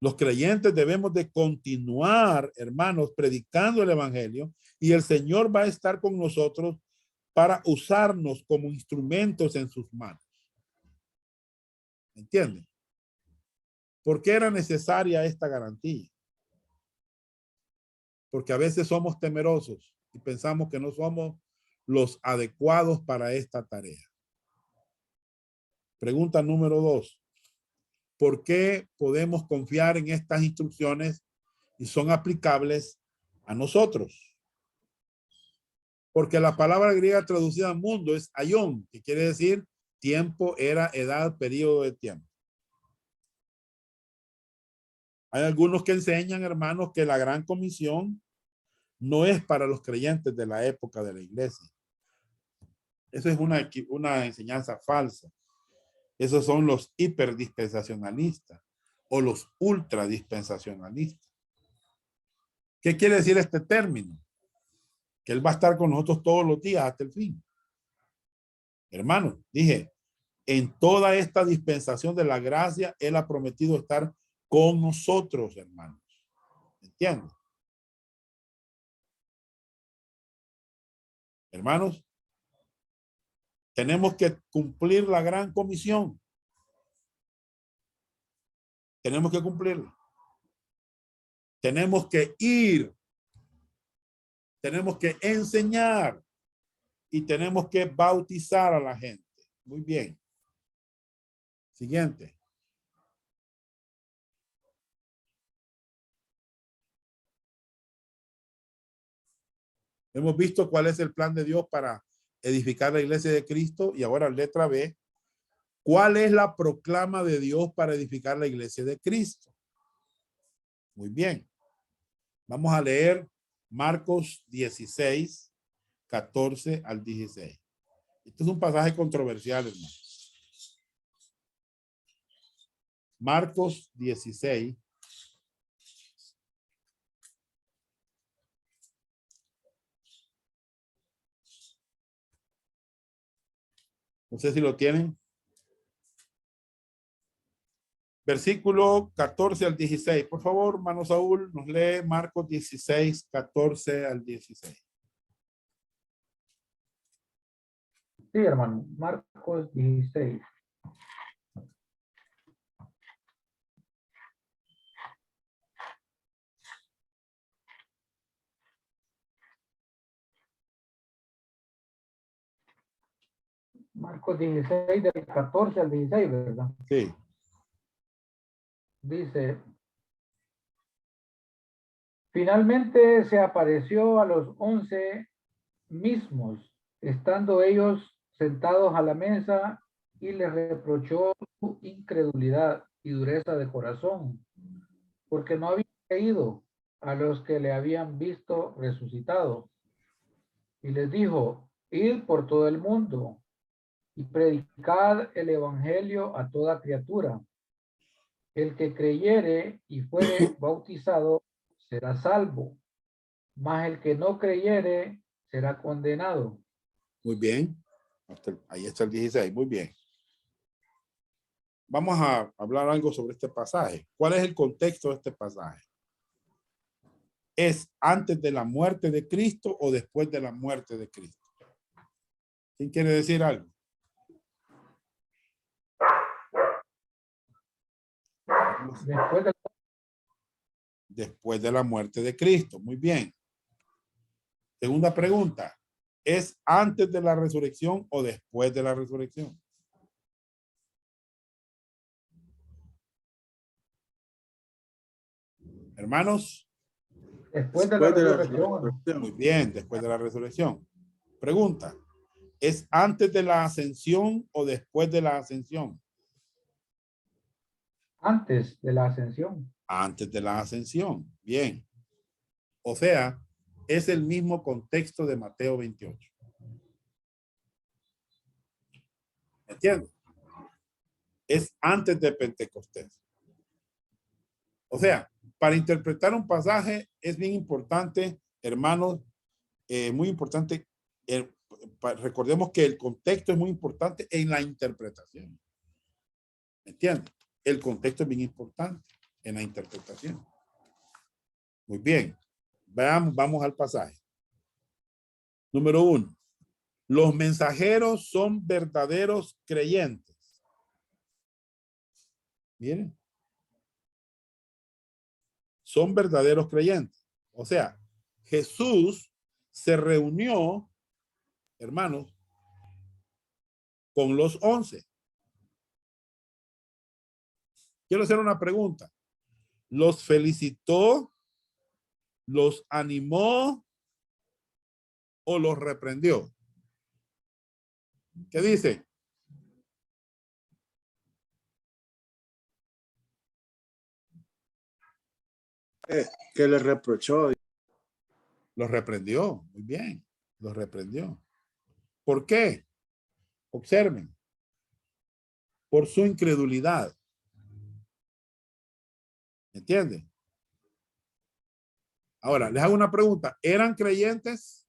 Los creyentes debemos de continuar, hermanos, predicando el evangelio, y el Señor va a estar con nosotros para usarnos como instrumentos en sus manos. ¿Me entienden? ¿Por qué era necesaria esta garantía? Porque a veces somos temerosos y pensamos que no somos los adecuados para esta tarea. Pregunta número 2. ¿Por qué podemos confiar en estas instrucciones y son aplicables a nosotros? Porque la palabra griega traducida al mundo es aión, que quiere decir tiempo, era, edad, periodo de tiempo. Hay algunos que enseñan, hermanos, que la gran comisión no es para los creyentes de la época de la iglesia. Eso es una enseñanza falsa. Esos son los hiperdispensacionalistas o los ultradispensacionalistas. ¿Qué quiere decir este término? Que Él va a estar con nosotros todos los días hasta el fin. Hermanos, dije, en toda esta dispensación de la gracia, Él ha prometido estar con nosotros, hermanos. ¿Entienden? Hermanos, tenemos que cumplir la gran comisión. Tenemos que cumplirla. Tenemos que ir. Tenemos que enseñar. Y tenemos que bautizar a la gente. Muy bien. Siguiente. Hemos visto cuál es el plan de Dios para edificar la iglesia de Cristo. Y ahora letra B. ¿Cuál es la proclama de Dios para edificar la iglesia de Cristo? Muy bien. Vamos a leer Marcos 16, 14 al 16. Este es un pasaje controversial, hermano. Marcos 16. No sé si lo tienen. Versículo 14 al 16. Por favor, hermano Saúl, nos lee Marcos 16, 14 al 16. Sí, hermano. Marcos 16. Marcos 16 del 14 al 16, ¿verdad? Sí. Dice, finalmente se apareció a los 11 mismos, estando ellos sentados a la mesa, y les reprochó su incredulidad y dureza de corazón, porque no habían creído a los que le habían visto resucitado. Y les dijo, id por todo el mundo y predicad el evangelio a toda criatura. El que creyere y fuere bautizado será salvo, mas el que no creyere será condenado. Muy bien. Ahí está el 16. Muy bien. Vamos a hablar algo sobre este pasaje. ¿Cuál es el contexto de este pasaje? ¿Es antes de la muerte de Cristo o después de la muerte de Cristo? ¿Quién quiere decir algo? Después de la muerte de Cristo. Muy bien. Segunda pregunta. ¿Es antes de la resurrección o después de la resurrección? Hermanos, Después de la resurrección. muy bien, después de la resurrección. Pregunta, ¿es antes de la ascensión o después de la ascensión? Antes de la ascensión. Antes de la ascensión. Bien. O sea, es el mismo contexto de Mateo 28. ¿Entiendes? Es antes de Pentecostés. O sea, para interpretar un pasaje es bien importante, hermanos, muy importante. Recordemos que el contexto es muy importante en la interpretación. ¿Me entiendes? El contexto es bien importante en la interpretación. Muy bien. Veamos, vamos al pasaje. Número 1. Los mensajeros son verdaderos creyentes. Miren. Son verdaderos creyentes. O sea, Jesús se reunió, hermanos, con los 11. Quiero hacer una pregunta. ¿Los felicitó, los animó o los reprendió? ¿Qué dice? Que le reprochó. Los reprendió. Muy bien. Los reprendió. ¿Por qué? Observen. Por su incredulidad. ¿Entienden? Ahora, les hago una pregunta. ¿Eran creyentes?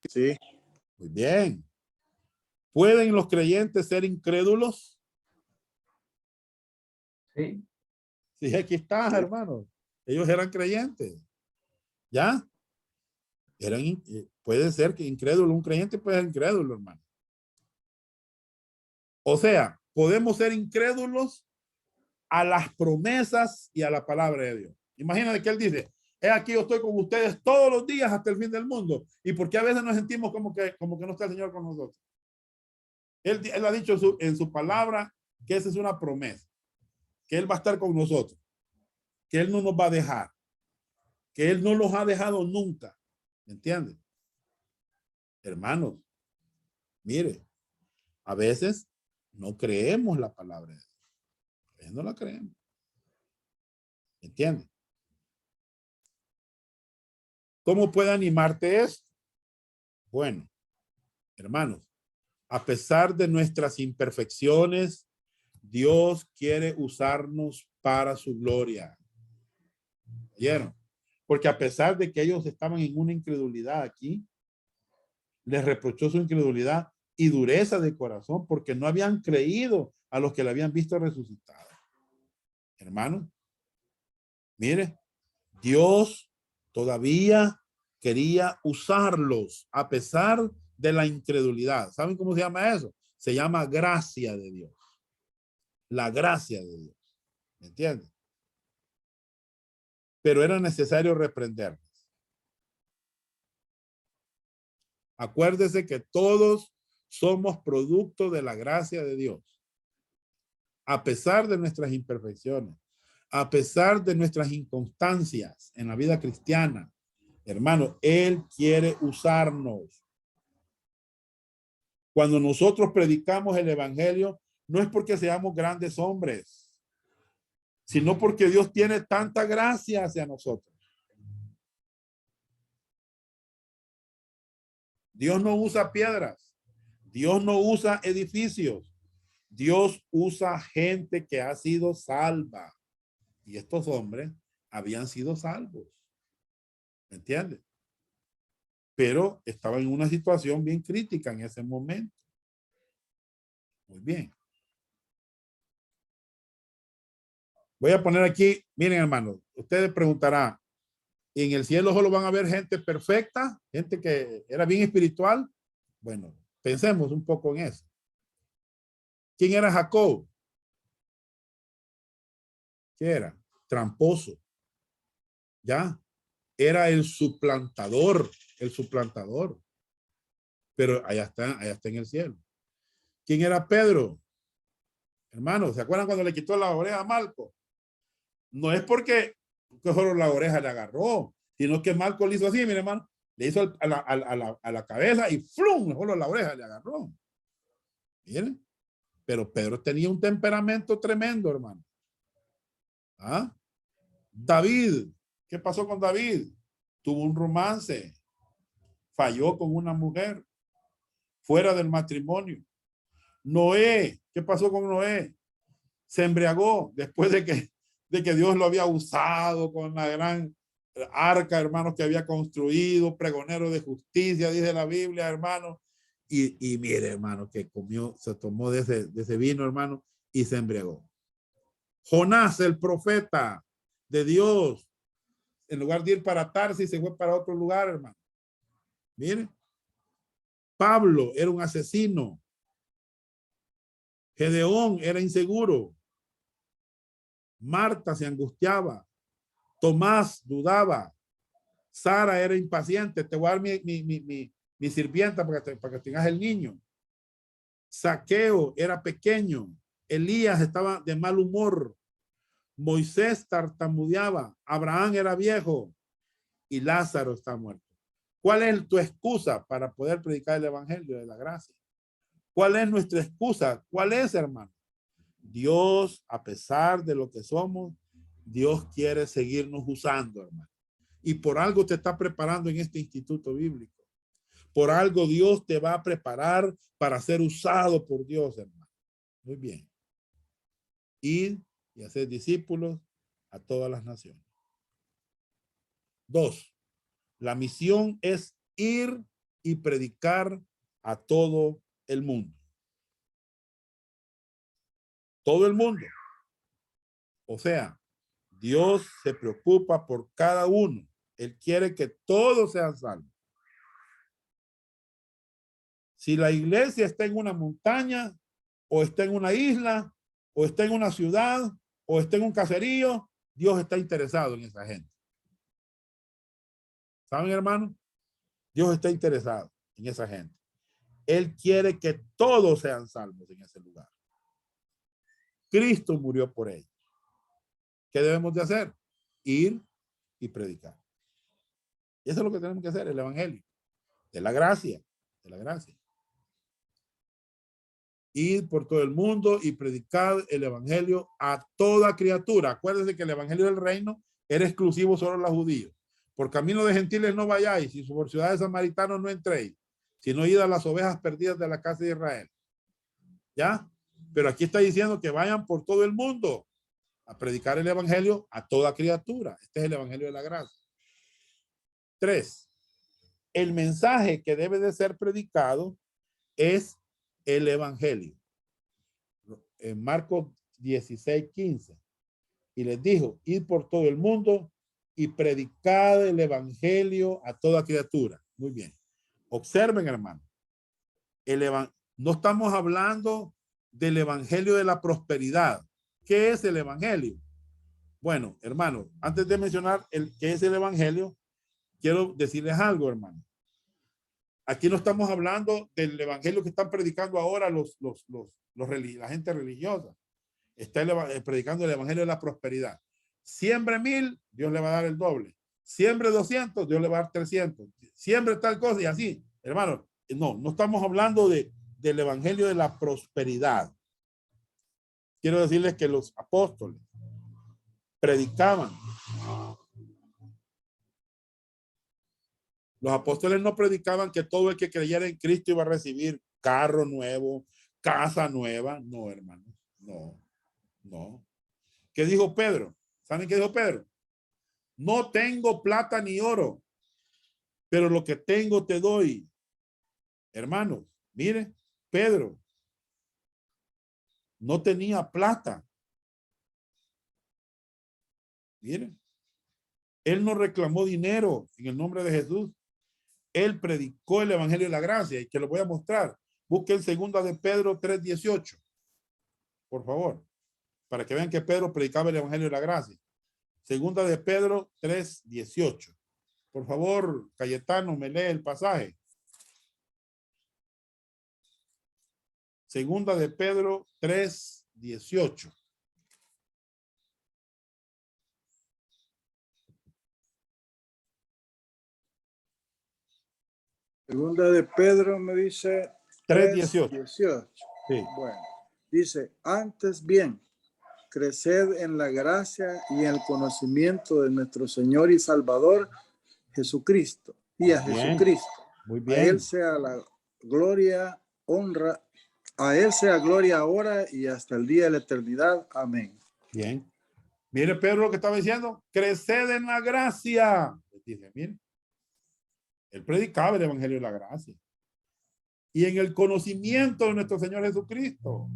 Sí. Muy bien. ¿Pueden los creyentes ser incrédulos? Sí. Sí, aquí está, Sí. hermanos. Ellos eran creyentes. ¿Ya? Puede ser que incrédulo, un creyente puede ser incrédulo, hermano. O sea, podemos ser incrédulos a las promesas y a la palabra de Dios. Imagínate que él dice, he aquí yo estoy con ustedes todos los días hasta el fin del mundo. ¿Y por qué a veces nos sentimos como que no está el Señor con nosotros? Él ha dicho en su palabra que esa es una promesa, que Él va a estar con nosotros, que Él no nos va a dejar, que Él no los ha dejado nunca. ¿Me entiendes? Hermanos, mire, a veces no creemos la palabra de Dios. A veces no la creemos. ¿Me entiendes? ¿Cómo puede animarte esto? Bueno, hermanos, a pesar de nuestras imperfecciones, Dios quiere usarnos para su gloria. ¿Oyeron? Porque a pesar de que ellos estaban en una incredulidad aquí, les reprochó su incredulidad y dureza de corazón porque no habían creído a los que le habían visto resucitado. Hermanos, mire, Dios todavía quería usarlos a pesar de la incredulidad. ¿Saben cómo se llama eso? Se llama gracia de Dios. La gracia de Dios. ¿Me entienden? Pero era necesario reprenderlos. Acuérdese que todos somos producto de la gracia de Dios. A pesar de nuestras imperfecciones, a pesar de nuestras inconstancias en la vida cristiana, hermano, Él quiere usarnos. Cuando nosotros predicamos el evangelio, no es porque seamos grandes hombres, sino porque Dios tiene tanta gracia hacia nosotros. Dios no usa piedras. Dios no usa edificios. Dios usa gente que ha sido salva. Y estos hombres habían sido salvos. ¿Me entiendes? Pero estaban en una situación bien crítica en ese momento. Muy bien. Voy a poner aquí, miren hermanos, ustedes preguntarán, ¿en el cielo solo van a ver gente perfecta? Gente que era bien espiritual. Bueno, pensemos un poco en eso. ¿Quién era Jacob? ¿Qué era? Tramposo. ¿Ya? Era el suplantador. Pero allá está en el cielo. ¿Quién era Pedro? Hermanos, ¿se acuerdan cuando le quitó la oreja a Malco? No es porque solo la oreja le agarró, sino que Marco le hizo así, mire, hermano, le hizo a la cabeza y ¡flum! Solo la oreja le agarró. Miren, pero Pedro tenía un temperamento tremendo, hermano. ¿Ah? David, ¿qué pasó con David? Tuvo un romance, falló con una mujer fuera del matrimonio. Noé, ¿qué pasó con Noé? Se embriagó después de que Dios lo había usado con la gran arca, hermanos, que había construido, pregonero de justicia, dice la Biblia, hermano. Y mire, hermano, que comió, se tomó de ese vino, hermano, y se embriagó. Jonás, el profeta de Dios, en lugar de ir para Tarsis, se fue para otro lugar, hermano. Mire, Pablo era un asesino. Gedeón era inseguro. Marta se angustiaba. Tomás dudaba. Sara era impaciente. Te voy a dar mi sirvienta para que tengas el niño. Zaqueo era pequeño. Elías estaba de mal humor. Moisés tartamudeaba. Abraham era viejo. Y Lázaro está muerto. ¿Cuál es tu excusa para poder predicar el evangelio de la gracia? ¿Cuál es nuestra excusa? ¿Cuál es, hermano? Dios, a pesar de lo que somos, Dios quiere seguirnos usando, hermano. Y por algo te está preparando en este instituto bíblico. Por algo Dios te va a preparar para ser usado por Dios, hermano. Muy bien. Ir y hacer discípulos a todas las naciones. 2. La misión es ir y predicar a todo el mundo. Todo el mundo. O sea, Dios se preocupa por cada uno. Él quiere que todos sean salvos. Si la iglesia está en una montaña, o está en una isla, o está en una ciudad, o está en un caserío, Dios está interesado en esa gente. ¿Saben, hermano? Dios está interesado en esa gente. Él quiere que todos sean salvos en ese lugar. Cristo murió por ellos. ¿Qué debemos de hacer? Ir y predicar. Y eso es lo que tenemos que hacer, el evangelio de la gracia, de la gracia. Ir por todo el mundo y predicar el evangelio a toda criatura. Acuérdense que el evangelio del reino era exclusivo solo a los judíos. Por camino de gentiles no vayáis, y por ciudad de samaritanos no entréis, sino id a las ovejas perdidas de la casa de Israel. ¿Ya? Pero aquí está diciendo que vayan por todo el mundo a predicar el evangelio a toda criatura. Este es el evangelio de la gracia. 3. El mensaje que debe de ser predicado es el evangelio. En Marcos 16:15. Y les dijo, id por todo el mundo y predicad el evangelio a toda criatura. Muy bien. Observen, hermano. No estamos hablando del evangelio de la prosperidad. ¿Qué es el evangelio? Bueno, hermano, antes de mencionar qué es el evangelio, quiero decirles algo, hermano. Aquí no estamos hablando del evangelio que están predicando ahora la gente religiosa. Está predicando el evangelio de la prosperidad. Siembre 1000, Dios le va a dar el doble. Siembre 200, Dios le va a dar 300. Siembre tal cosa y así. Hermano, no estamos hablando del evangelio de la prosperidad. Quiero decirles que los apóstoles predicaban. Los apóstoles no predicaban que todo el que creyera en Cristo iba a recibir carro nuevo, casa nueva. No, hermano. No. ¿Qué dijo Pedro? ¿Saben qué dijo Pedro? No tengo plata ni oro, pero lo que tengo te doy. Hermanos, mire, Pedro no tenía plata. Miren, él no reclamó dinero en el nombre de Jesús. Él predicó el evangelio de la gracia y que lo voy a mostrar. Busquen segunda de Pedro 3:18. Por favor, para que vean que Pedro predicaba el evangelio de la gracia. Segunda de Pedro 3:18. Por favor, Cayetano, me lee el pasaje. Segunda de Pedro 3:18. Segunda de Pedro me dice 3:18. 3:18. Sí. Bueno, dice, antes bien, creced en la gracia y en el conocimiento de nuestro Señor y Salvador Jesucristo. Y a Bien. Jesucristo. Muy A Él bien. sea la gloria, honra. A Él sea gloria ahora y hasta el día de la eternidad. Amén. Bien. Mire Pedro lo que estaba diciendo. Creced en la gracia. Dice, mire. Él predicaba el evangelio de la gracia. Y en el conocimiento de nuestro Señor Jesucristo.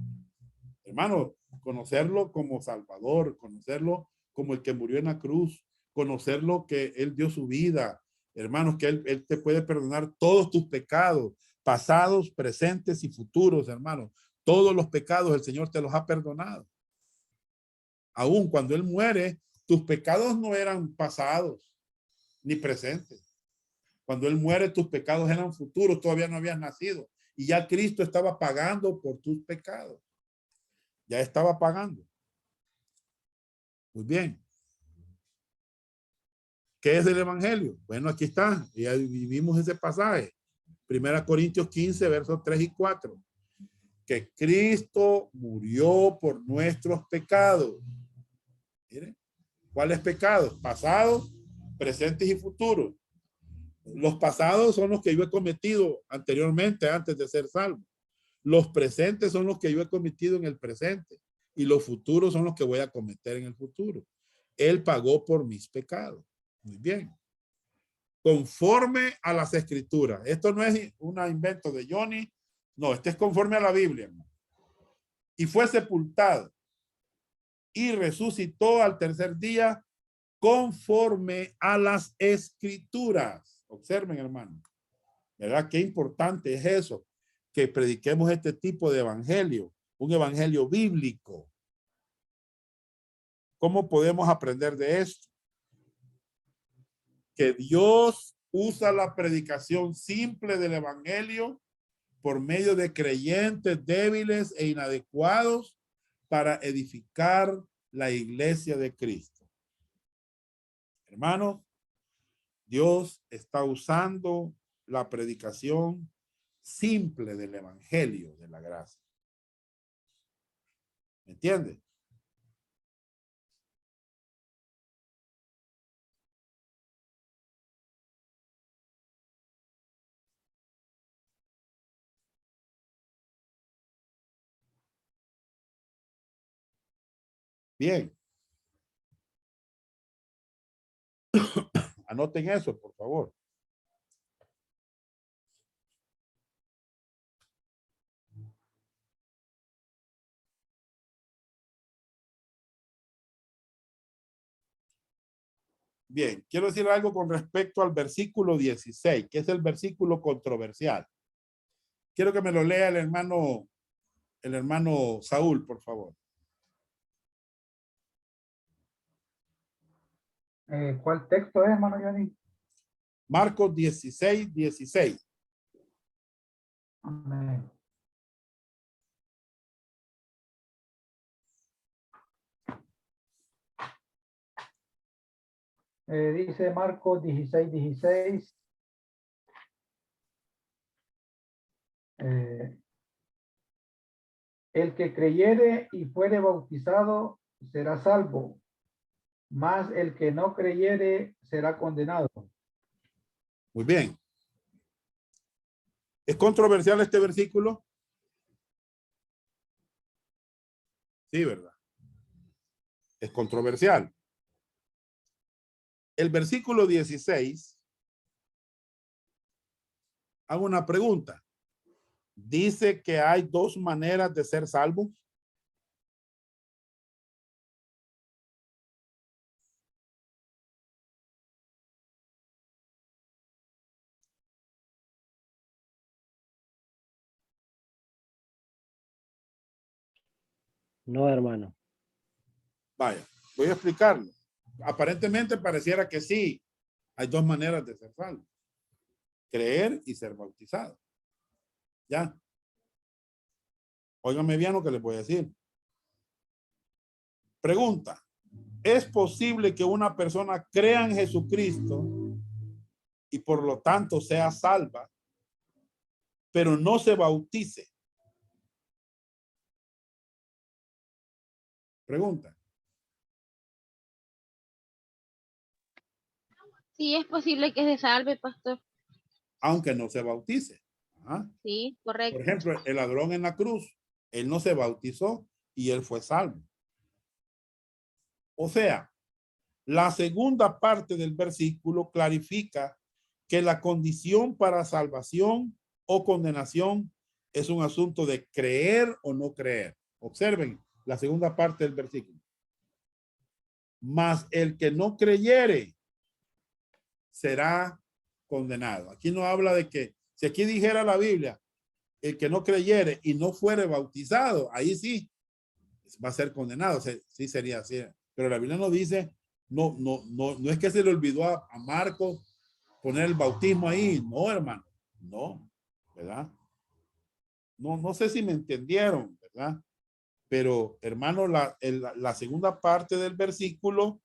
Hermano, conocerlo como Salvador, conocerlo como el que murió en la cruz, conocerlo que Él dio su vida. Hermanos, que él te puede perdonar todos tus pecados, pasados, presentes y futuros, hermanos. Todos los pecados el Señor te los ha perdonado. Aún cuando Él muere, tus pecados no eran pasados ni presentes. Cuando Él muere, tus pecados eran futuros, todavía no habías nacido. Y ya Cristo estaba pagando por tus pecados. Ya estaba pagando. Muy bien. ¿Qué es el evangelio? Bueno, aquí está. Ya vivimos ese pasaje. 1 Corintios 15, versos 3 y 4. Que Cristo murió por nuestros pecados. Miren, ¿cuáles pecados? Pasados, presentes y futuros. Los pasados son los que yo he cometido anteriormente, antes de ser salvo. Los presentes son los que yo he cometido en el presente. Y los futuros son los que voy a cometer en el futuro. Él pagó por mis pecados. Muy bien. Conforme a las escrituras. Esto no es un invento de Johnny. No, este es conforme a la Biblia. Y fue sepultado. Y resucitó al tercer día conforme a las escrituras. Observen, hermano. ¿Verdad? Qué importante es eso. Que prediquemos este tipo de evangelio. Un evangelio bíblico. ¿Cómo podemos aprender de esto? Que Dios usa la predicación simple del evangelio por medio de creyentes débiles e inadecuados para edificar la iglesia de Cristo. Hermanos, Dios está usando la predicación simple del evangelio de la gracia. ¿Me entiende? Bien. Anoten eso, por favor. Bien, quiero decir algo con respecto al versículo 16, que es el versículo controversial. Quiero que me lo lea el hermano Saúl, por favor. ¿Cuál texto es, hermano Johnny? Marcos 16:16. Amén. Dice Marcos 16:16. El que creyere y fuere bautizado será salvo, mas el que no creyere será condenado. Muy bien. ¿Es controversial este versículo? Sí, ¿verdad? Es controversial. El versículo 16, hago una pregunta. Dice que hay dos maneras de ser salvos. No, hermano. Vaya, voy a explicarlo. Aparentemente pareciera que sí. Hay dos maneras de ser salvo. Creer y ser bautizado. Ya. Óigame bien lo que les voy a decir. Pregunta. ¿Es posible que una persona crea en Jesucristo y por lo tanto sea salva pero no se bautice. Pregunta. Sí, es posible que se salve, pastor. Aunque no se bautice. Ajá. Sí, Por correcto. ejemplo, el ladrón en la cruz, él no se bautizó y él fue salvo. O sea, la segunda parte del versículo clarifica que la condición para salvación o condenación es un asunto de creer o no creer. Observen la segunda parte del versículo. Mas el que no creyere será condenado. Aquí no habla de que, si aquí dijera la Biblia, el que no creyere y no fuere bautizado, ahí sí va a ser condenado. Sí sería así. Pero la Biblia no dice, no es que se le olvidó a Marcos poner el bautismo ahí. No, hermano. No, ¿verdad? No sé si me entendieron, ¿verdad? Pero, hermano, la segunda parte del versículo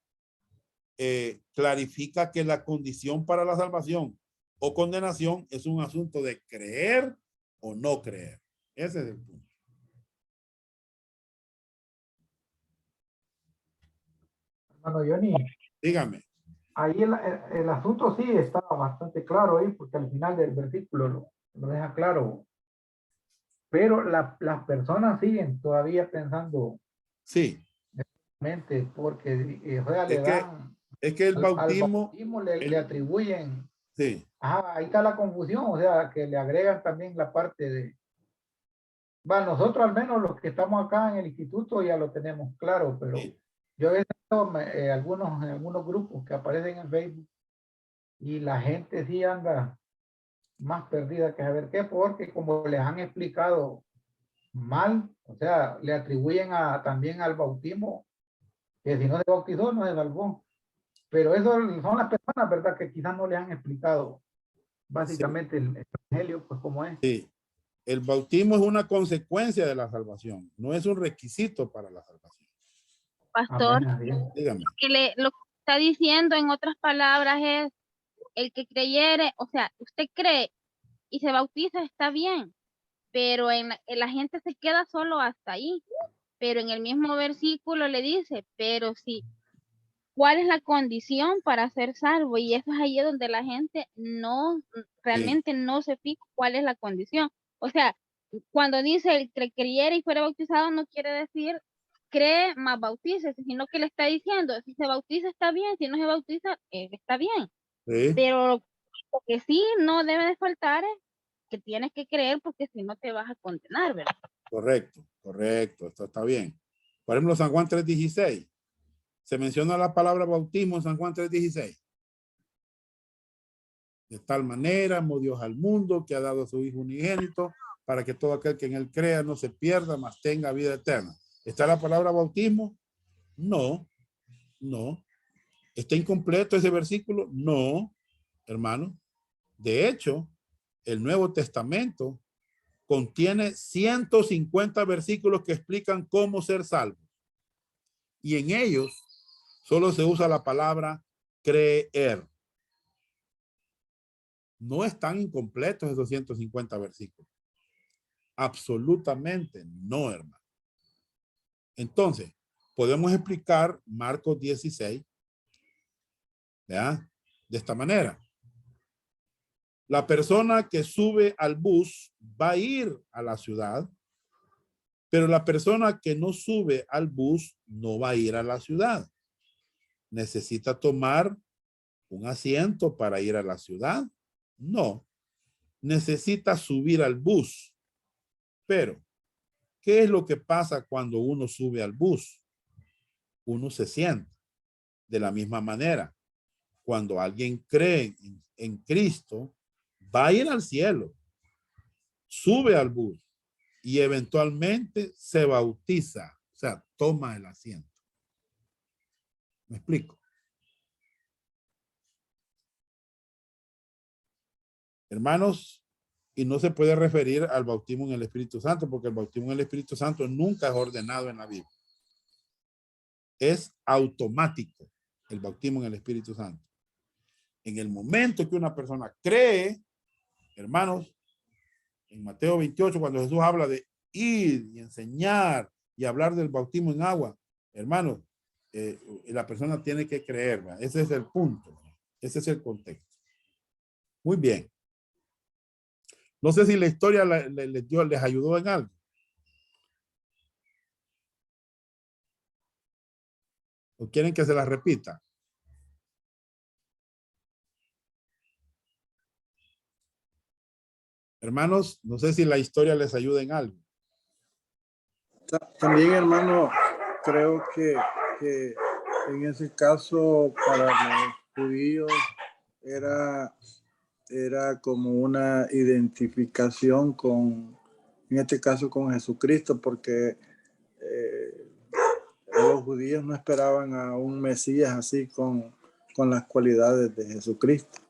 clarifica que la condición para la salvación o condenación es un asunto de creer o no creer. Ese es el punto. Hermano Johnny, Dígame. ahí el asunto sí está bastante claro ahí, porque al final del versículo lo deja claro. Pero las personas siguen todavía pensando Sí. porque o sea, le que, dan es que el al bautismo, bautismo le atribuyen. sí. Ajá, ahí está la confusión, o sea, que le agregan también la parte de, va, nosotros al menos los que estamos acá en el instituto ya lo tenemos claro, pero Sí. yo he visto algunos grupos que aparecen en Facebook y la gente sí anda más perdida que saber qué, porque como les han explicado mal, o sea, le atribuyen también al bautismo, que si no se bautizó, no se salvó. Pero eso son las personas, ¿verdad? Que quizás no le han explicado básicamente el evangelio, pues como es. Sí. El bautismo es una consecuencia de la salvación, no es un requisito para la salvación. Pastor, Amén, dígame. lo que está diciendo en otras palabras es, el que creyere, o sea, usted cree y se bautiza, está bien, pero en la gente se queda solo hasta ahí. Pero en el mismo versículo le dice, pero sí, ¿cuál es la condición para ser salvo? Y eso es ahí donde la gente realmente no se fija cuál es la condición. O sea, cuando dice el que creyera y fuera bautizado, no quiere decir cree más bautícese, sino que le está diciendo, si se bautiza está bien, si no se bautiza está bien. Sí. Pero lo que sí no debe de faltar es que tienes que creer, porque si no te vas a condenar, ¿verdad? Correcto, esto está bien. Por ejemplo, San Juan 3:16. Se menciona la palabra bautismo en San Juan 3:16. De tal manera amó Dios al mundo que ha dado a su Hijo unigénito para que todo aquel que en él crea no se pierda, mas tenga vida eterna. ¿Está la palabra bautismo? No. ¿Está incompleto ese versículo? No, hermano. De hecho, el Nuevo Testamento contiene 150 versículos que explican cómo ser salvo. Y en ellos solo se usa la palabra creer. No están incompletos esos 150 versículos. Absolutamente no, hermano. Entonces, podemos explicar Marcos 16, ¿verdad? De esta manera. La persona que sube al bus va a ir a la ciudad, pero la persona que no sube al bus no va a ir a la ciudad. ¿Necesita tomar un asiento para ir a la ciudad? No. Necesita subir al bus. Pero, ¿qué es lo que pasa cuando uno sube al bus? Uno se sienta. De la misma manera, cuando alguien cree en Cristo, va a ir al cielo, sube al bus y eventualmente se bautiza, o sea, toma el asiento. ¿Me explico? Hermanos, y no se puede referir al bautismo en el Espíritu Santo, porque el bautismo en el Espíritu Santo nunca es ordenado en la Biblia. Es automático el bautismo en el Espíritu Santo. En el momento que una persona cree, hermanos, En Mateo 28, cuando Jesús habla de ir y enseñar y hablar del bautismo en agua, hermanos, la persona tiene que creer, ¿verdad? Ese es el punto, ¿verdad? Ese es el contexto. Muy bien. No sé si la historia les ayudó en algo. ¿O quieren que se la repita? Hermanos, no sé si la historia les ayuda en algo. También, hermano, creo que en ese caso para los judíos era como una identificación con, en este caso, con Jesucristo, porque los judíos no esperaban a un Mesías así con las cualidades de Jesucristo.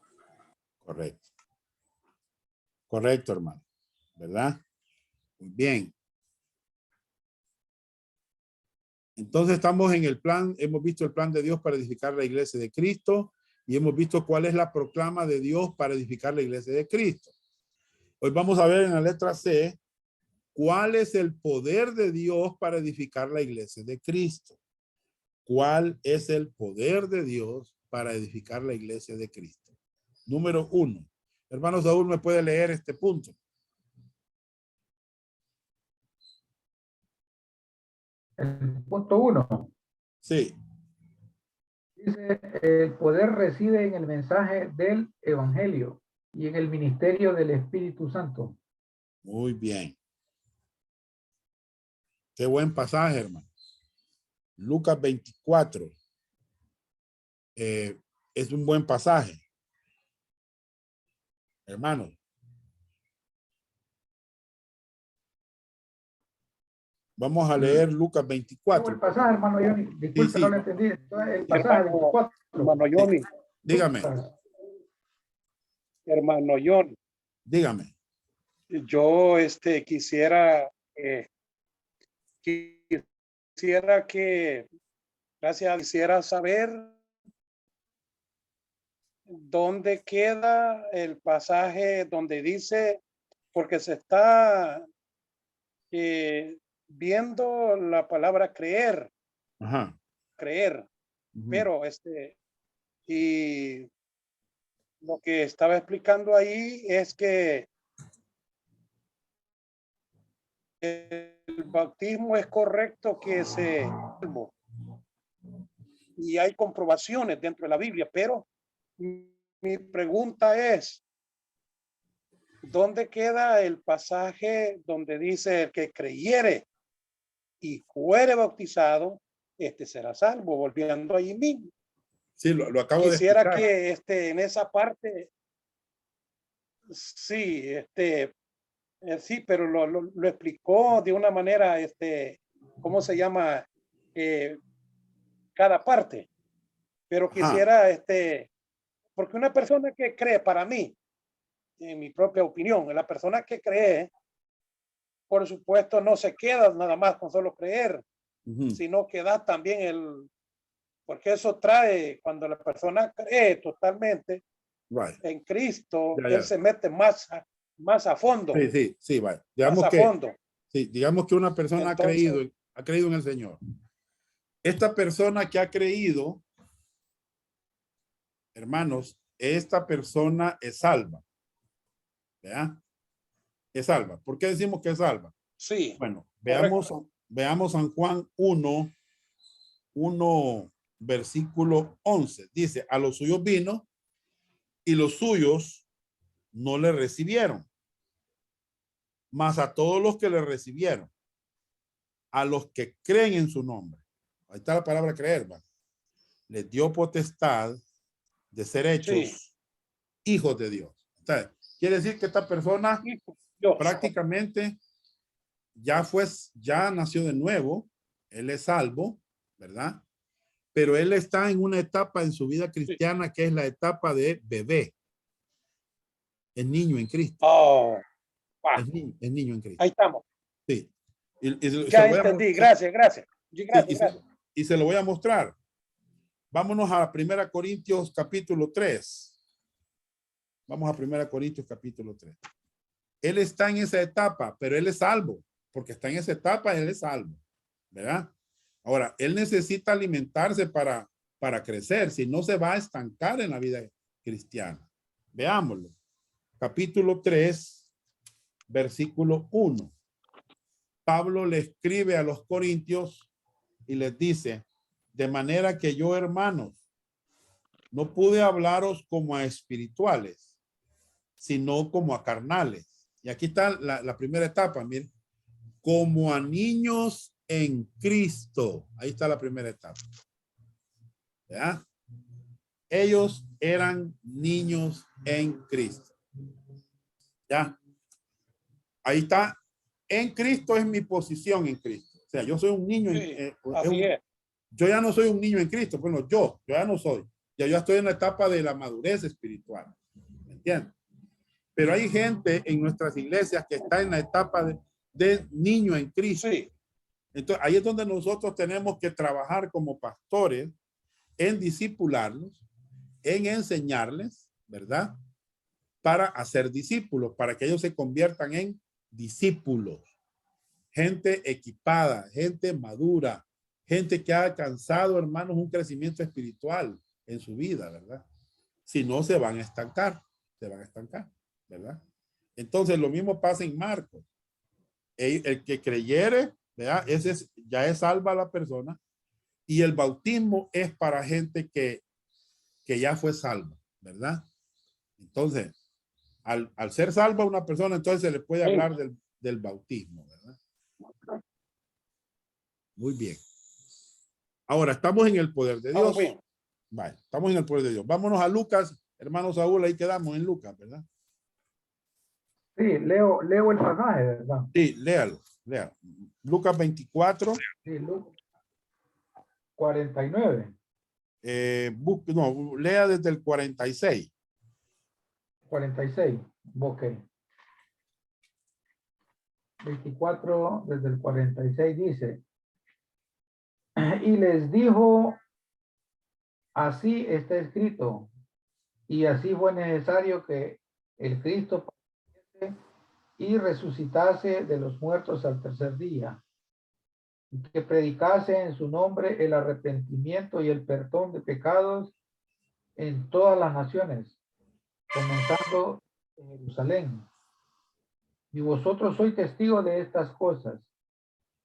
Correcto. Correcto, hermano. ¿Verdad? Muy bien. Entonces estamos en el plan, hemos visto el plan de Dios para edificar la iglesia de Cristo y hemos visto cuál es la proclama de Dios para edificar la iglesia de Cristo. Hoy vamos a ver en la letra C cuál es el poder de Dios para edificar la iglesia de Cristo. ¿Cuál es el poder de Dios para edificar la iglesia de Cristo? Número 1. Hermano Saúl, ¿me puede leer este punto? El punto 1. Sí. Dice, el poder reside en el mensaje del evangelio y en el ministerio del Espíritu Santo. Muy bien. Qué buen pasaje, hermano. Lucas 24. Es un buen pasaje. Hermano. Vamos a leer Lucas 24. ¿Qué buen pasaje, hermano Johnny? Disculpe, Sí. no lo entendí. Entonces, el pasaje 24. Hermano Johnny. Dígame. Hermano John. Dígame. Yo quisiera quisiera saber dónde queda el pasaje donde dice, porque se está viendo la palabra creer. Ajá. Creer. Pero y lo que estaba explicando ahí es que el bautismo es correcto que se y hay comprobaciones dentro de la Biblia, pero mi pregunta es, ¿dónde queda el pasaje donde dice el que creyere y fuere bautizado, será salvo? Volviendo allí mismo. Sí, lo acabo de Quisiera explicar. que en esa parte, sí, sí, pero lo explicó de una manera, ¿cómo se llama? Cada parte. Pero quisiera, porque una persona que cree, para mí, en mi propia opinión, la persona que cree, por supuesto, no se queda nada más con solo creer, sino que da también porque eso trae, cuando la persona cree totalmente en Cristo, él se mete más a fondo. Sí, vaya. Digamos más a fondo. Sí, digamos que una persona Entonces, ha creído en el Señor. Esta persona que ha creído, hermanos, esta persona es salva. ¿Verdad? Es salva. ¿Por qué decimos que es salva? Sí. Bueno, veamos San Juan 1, versículo 11. Dice, a los suyos vino y los suyos no le recibieron. Mas a todos los que le recibieron, a los que creen en su nombre. Ahí está la palabra creer, ¿va? Les dio potestad de ser hechos hijos de Dios. Entonces, quiere decir que esta persona prácticamente ya nació de nuevo, él es salvo, ¿verdad? Pero él está en una etapa en su vida cristiana que es la etapa de bebé. Es niño en Cristo. Oh, es niño en Cristo. ahí estamos. Sí. Ya entendí. Gracias. Y se lo voy a mostrar. Vámonos a 1 Corintios capítulo 3. Vamos a 1 Corintios capítulo 3. él está en esa etapa, pero él es salvo, porque está en esa etapa, él es salvo, ¿verdad? Ahora, él necesita alimentarse para crecer, si no se va a estancar en la vida cristiana. Veámoslo. Capítulo 3, versículo 1. Pablo le escribe a los corintios y les dice, de manera que yo, hermanos, no pude hablaros como a espirituales, sino como a carnales. Y aquí está la primera etapa, miren, como a niños en Cristo. Ahí está la primera etapa. ¿Ya? Ellos eran niños en Cristo. ¿Ya? Ahí está. En Cristo es mi posición en Cristo. O sea, yo soy un niño. Sí, así es. Yo ya no soy un niño en Cristo. Bueno, yo ya no soy. Ya yo estoy en la etapa de la madurez espiritual. ¿Me entiendes? Pero hay gente en nuestras iglesias que está en la etapa de niño en Cristo. Sí. Entonces, ahí es donde nosotros tenemos que trabajar como pastores en discipularlos, en enseñarles, ¿verdad? Para hacer discípulos, para que ellos se conviertan en discípulos. Gente equipada, gente madura, gente que ha alcanzado, hermanos, un crecimiento espiritual en su vida, ¿verdad? Si no, se van a estancar, ¿verdad? Entonces, lo mismo pasa en Marcos. El que creyere, ¿verdad? Ya es salva la persona. Y el bautismo es para gente que ya fue salva, ¿verdad? Entonces, al ser salva una persona, entonces se le puede hablar del bautismo, ¿verdad? Muy bien. Ahora, estamos en el poder de Dios. Vale, estamos en el poder de Dios. Vámonos a Lucas, hermano Saúl, ahí quedamos en Lucas, ¿verdad? Sí, leo el pasaje, ¿verdad? Sí, léalo. Lucas 24. Sí, Lucas 49. No, lea desde el 46. 46. Ok. 24 desde el 46 dice, y les dijo, así está escrito, y así fue necesario que el Cristo padeciese y resucitase de los muertos al tercer día, y que predicase en su nombre el arrepentimiento y el perdón de pecados en todas las naciones, comenzando en Jerusalén. Y vosotros sois testigos de estas cosas.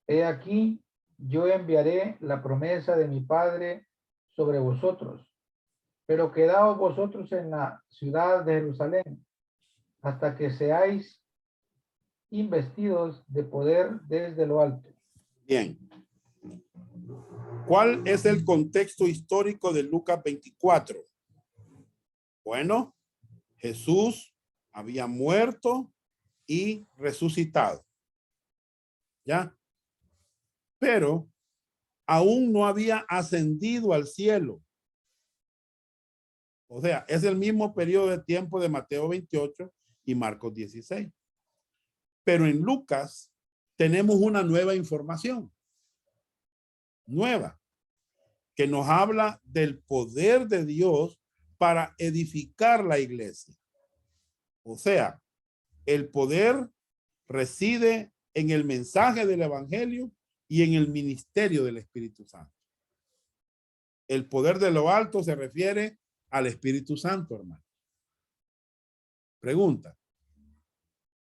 He aquí, yo enviaré la promesa de mi Padre sobre vosotros, pero quedaos vosotros en la ciudad de Jerusalén hasta que seáis investidos de poder desde lo alto. Bien. ¿Cuál es el contexto histórico de Lucas 24? Bueno, Jesús había muerto y resucitado. ¿Ya? Pero aún no había ascendido al cielo. O sea, es el mismo periodo de tiempo de Mateo 28 y Marcos 16. Pero en Lucas tenemos una nueva información. Nueva. Que nos habla del poder de Dios para edificar la iglesia. O sea, el poder reside en el mensaje del evangelio y en el ministerio del Espíritu Santo. El poder de lo alto se refiere al Espíritu Santo, hermano. Pregunta: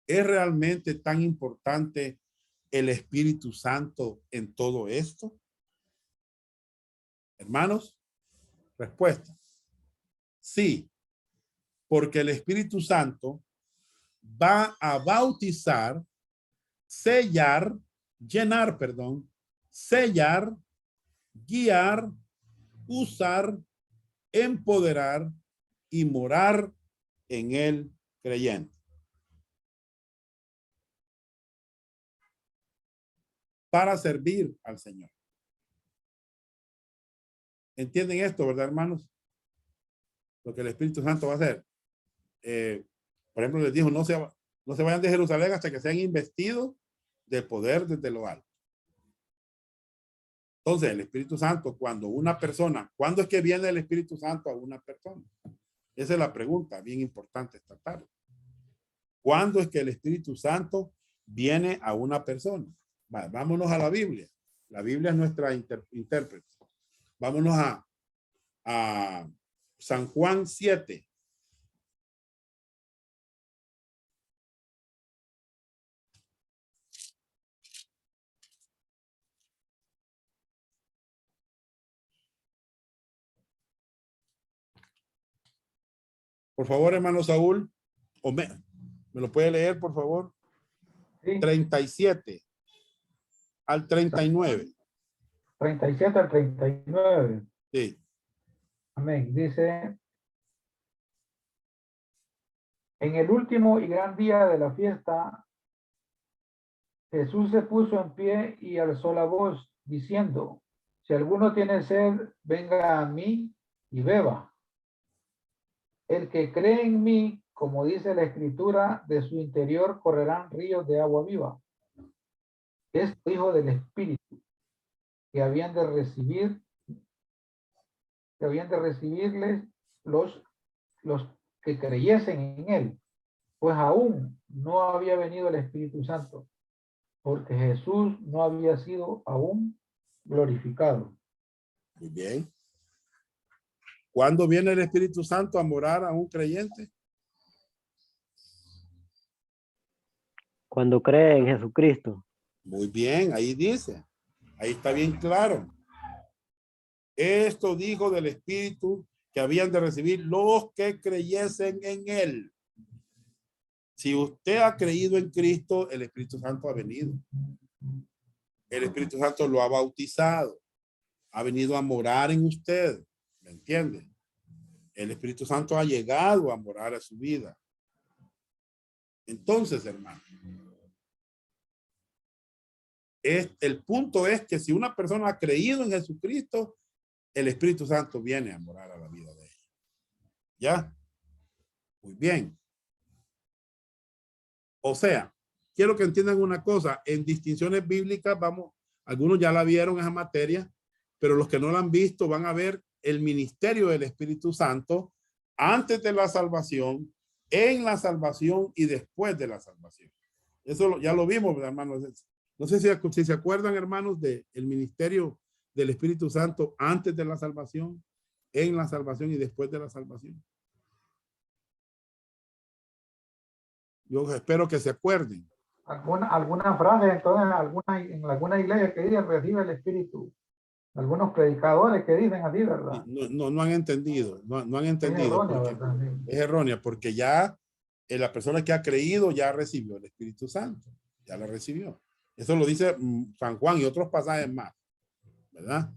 ¿es realmente tan importante el Espíritu Santo en todo esto? Hermanos, respuesta: sí, porque el Espíritu Santo va a bautizar, sellar, guiar, usar, empoderar y morar en el creyente. Para servir al Señor. ¿Entienden esto, verdad, hermanos? Lo que el Espíritu Santo va a hacer. Por ejemplo, les dijo, no se vayan de Jerusalén hasta que sean investidos de poder desde lo alto. Entonces, el Espíritu Santo, ¿cuándo es que viene el Espíritu Santo a una persona? Esa es la pregunta bien importante esta tarde. ¿Cuándo es que el Espíritu Santo viene a una persona? Vámonos a la Biblia. La Biblia es nuestra intérprete. Vámonos a San Juan 7. Por favor, hermano Saúl, o me lo puede leer, por favor. Sí. 37 al 39. 37 al 39. Sí. Amén. Dice, en el último y gran día de la fiesta, Jesús se puso en pie y alzó la voz, diciendo, si alguno tiene sed, venga a mí y beba. El que cree en mí, como dice la Escritura, de su interior correrán ríos de agua viva. Es hijo del Espíritu, que habían de recibirles los que creyesen en él, pues aún no había venido el Espíritu Santo, porque Jesús no había sido aún glorificado. Muy bien. ¿Cuándo viene el Espíritu Santo a morar a un creyente? Cuando cree en Jesucristo. Muy bien, ahí dice. Ahí está bien claro. Esto dijo del Espíritu que habían de recibir los que creyesen en él. Si usted ha creído en Cristo, el Espíritu Santo ha venido. El Espíritu Santo lo ha bautizado. Ha venido a morar en usted. ¿Me entiende? El Espíritu Santo ha llegado a morar a su vida. Entonces, hermano, el punto es que si una persona ha creído en Jesucristo, el Espíritu Santo viene a morar a la vida de ella. ¿Ya? Muy bien. O sea, quiero que entiendan una cosa. En distinciones bíblicas, algunos ya la vieron esa materia, pero los que no la han visto van a ver el ministerio del Espíritu Santo antes de la salvación, en la salvación y después de la salvación. Eso ya lo vimos, hermanos. No sé si se acuerdan, hermanos, del ministerio del Espíritu Santo antes de la salvación, en la salvación y después de la salvación. Yo espero que se acuerden. Alguna frase, entonces, en alguna iglesia que dice recibe el Espíritu. Algunos predicadores que dicen así, ¿verdad? No han entendido, no han entendido. Es errónea porque ya la persona que ha creído ya recibió el Espíritu Santo, ya la recibió. Eso lo dice San Juan y otros pasajes más, ¿verdad?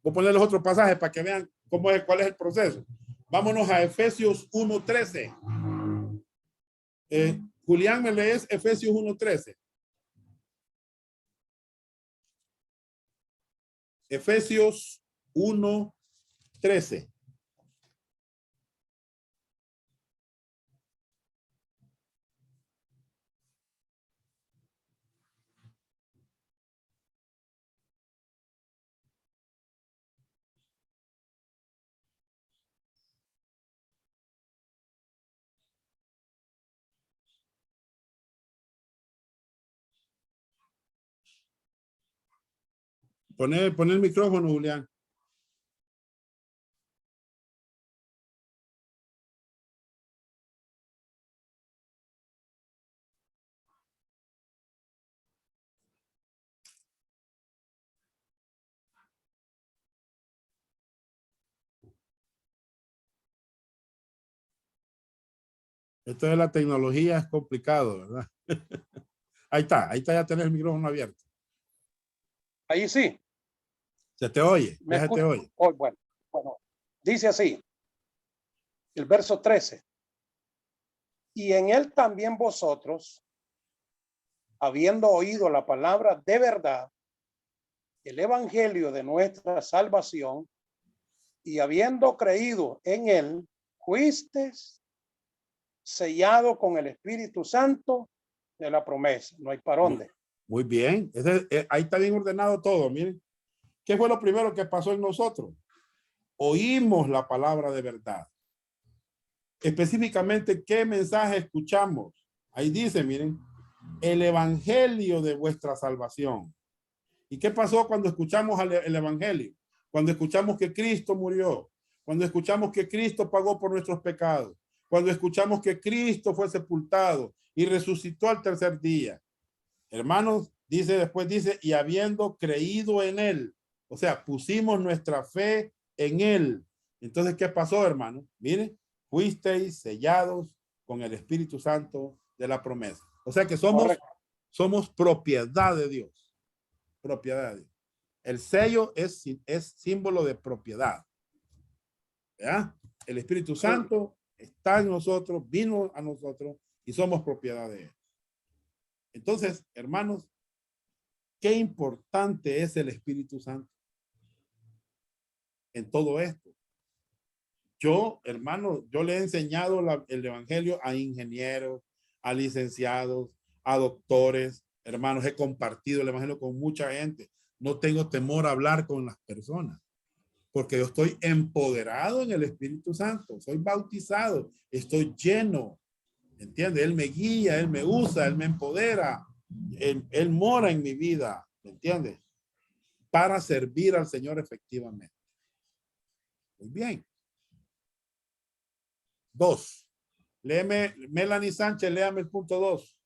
Voy a poner los otros pasajes para que vean cuál es el proceso. Vámonos a Efesios 1:13. Julián, ¿me lees Efesios 1:13? Efesios 1:13. Pon el micrófono, Julián. Esto de la tecnología es complicado, ¿verdad? Ahí está, ya tenés el micrófono abierto. Ahí sí. Se te oye, ya se te oye. Oh, bueno, dice así, el verso 13. Y en él también vosotros, habiendo oído la palabra de verdad, el evangelio de nuestra salvación, y habiendo creído en él, fuisteis sellado con el Espíritu Santo de la promesa. No hay para dónde. Muy bien. Ahí está bien ordenado todo. Miren, ¿qué fue lo primero que pasó en nosotros? Oímos la palabra de verdad. Específicamente, ¿qué mensaje escuchamos? Ahí dice, miren, el evangelio de vuestra salvación. ¿Y qué pasó cuando escuchamos el evangelio? Cuando escuchamos que Cristo murió, cuando escuchamos que Cristo pagó por nuestros pecados, cuando escuchamos que Cristo fue sepultado y resucitó al tercer día. Hermanos, después dice, y habiendo creído en él, o sea, pusimos nuestra fe en él. Entonces, ¿qué pasó, hermanos? Miren, fuisteis sellados con el Espíritu Santo de la promesa. O sea que somos propiedad de Dios. Propiedad de Dios. El sello es símbolo de propiedad. ¿Ya? El Espíritu Santo está en nosotros, vino a nosotros y somos propiedad de él. Entonces, hermanos, qué importante es el Espíritu Santo en todo esto. Yo, hermano, yo le he enseñado el evangelio a ingenieros, a licenciados, a doctores. Hermanos, he compartido el evangelio con mucha gente. No tengo temor a hablar con las personas, porque yo estoy empoderado en el Espíritu Santo. Soy bautizado, estoy lleno. ¿Entiende? Él me guía, él me usa, él me empodera. Él mora en mi vida. ¿Me entiende? Para servir al Señor efectivamente. Muy bien. 2. Léeme, Melanie Sánchez, léame el punto 2.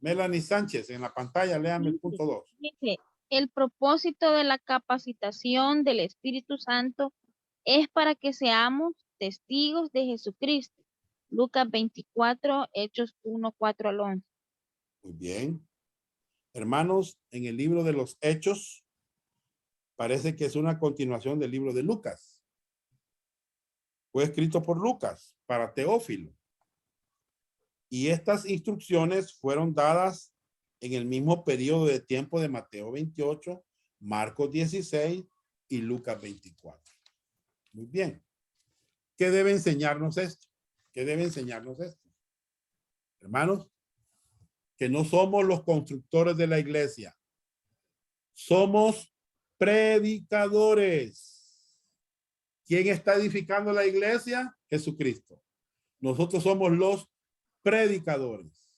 Melanie Sánchez, en la pantalla, léame el punto 2. Dice, el propósito de la capacitación del Espíritu Santo es para que seamos testigos de Jesucristo. Lucas 24, Hechos 1, 4 al 11. Muy bien. Hermanos, en el libro de los Hechos, parece que es una continuación del libro de Lucas. Fue escrito por Lucas para Teófilo. Y estas instrucciones fueron dadas en el mismo periodo de tiempo de Mateo 28, Marcos 16 y Lucas 24. Muy bien. ¿Qué debe enseñarnos esto? ¿Qué debe enseñarnos esto? Hermanos, que no somos los constructores de la iglesia. Somos predicadores. ¿Quién está edificando la iglesia? Jesucristo. Nosotros somos los predicadores,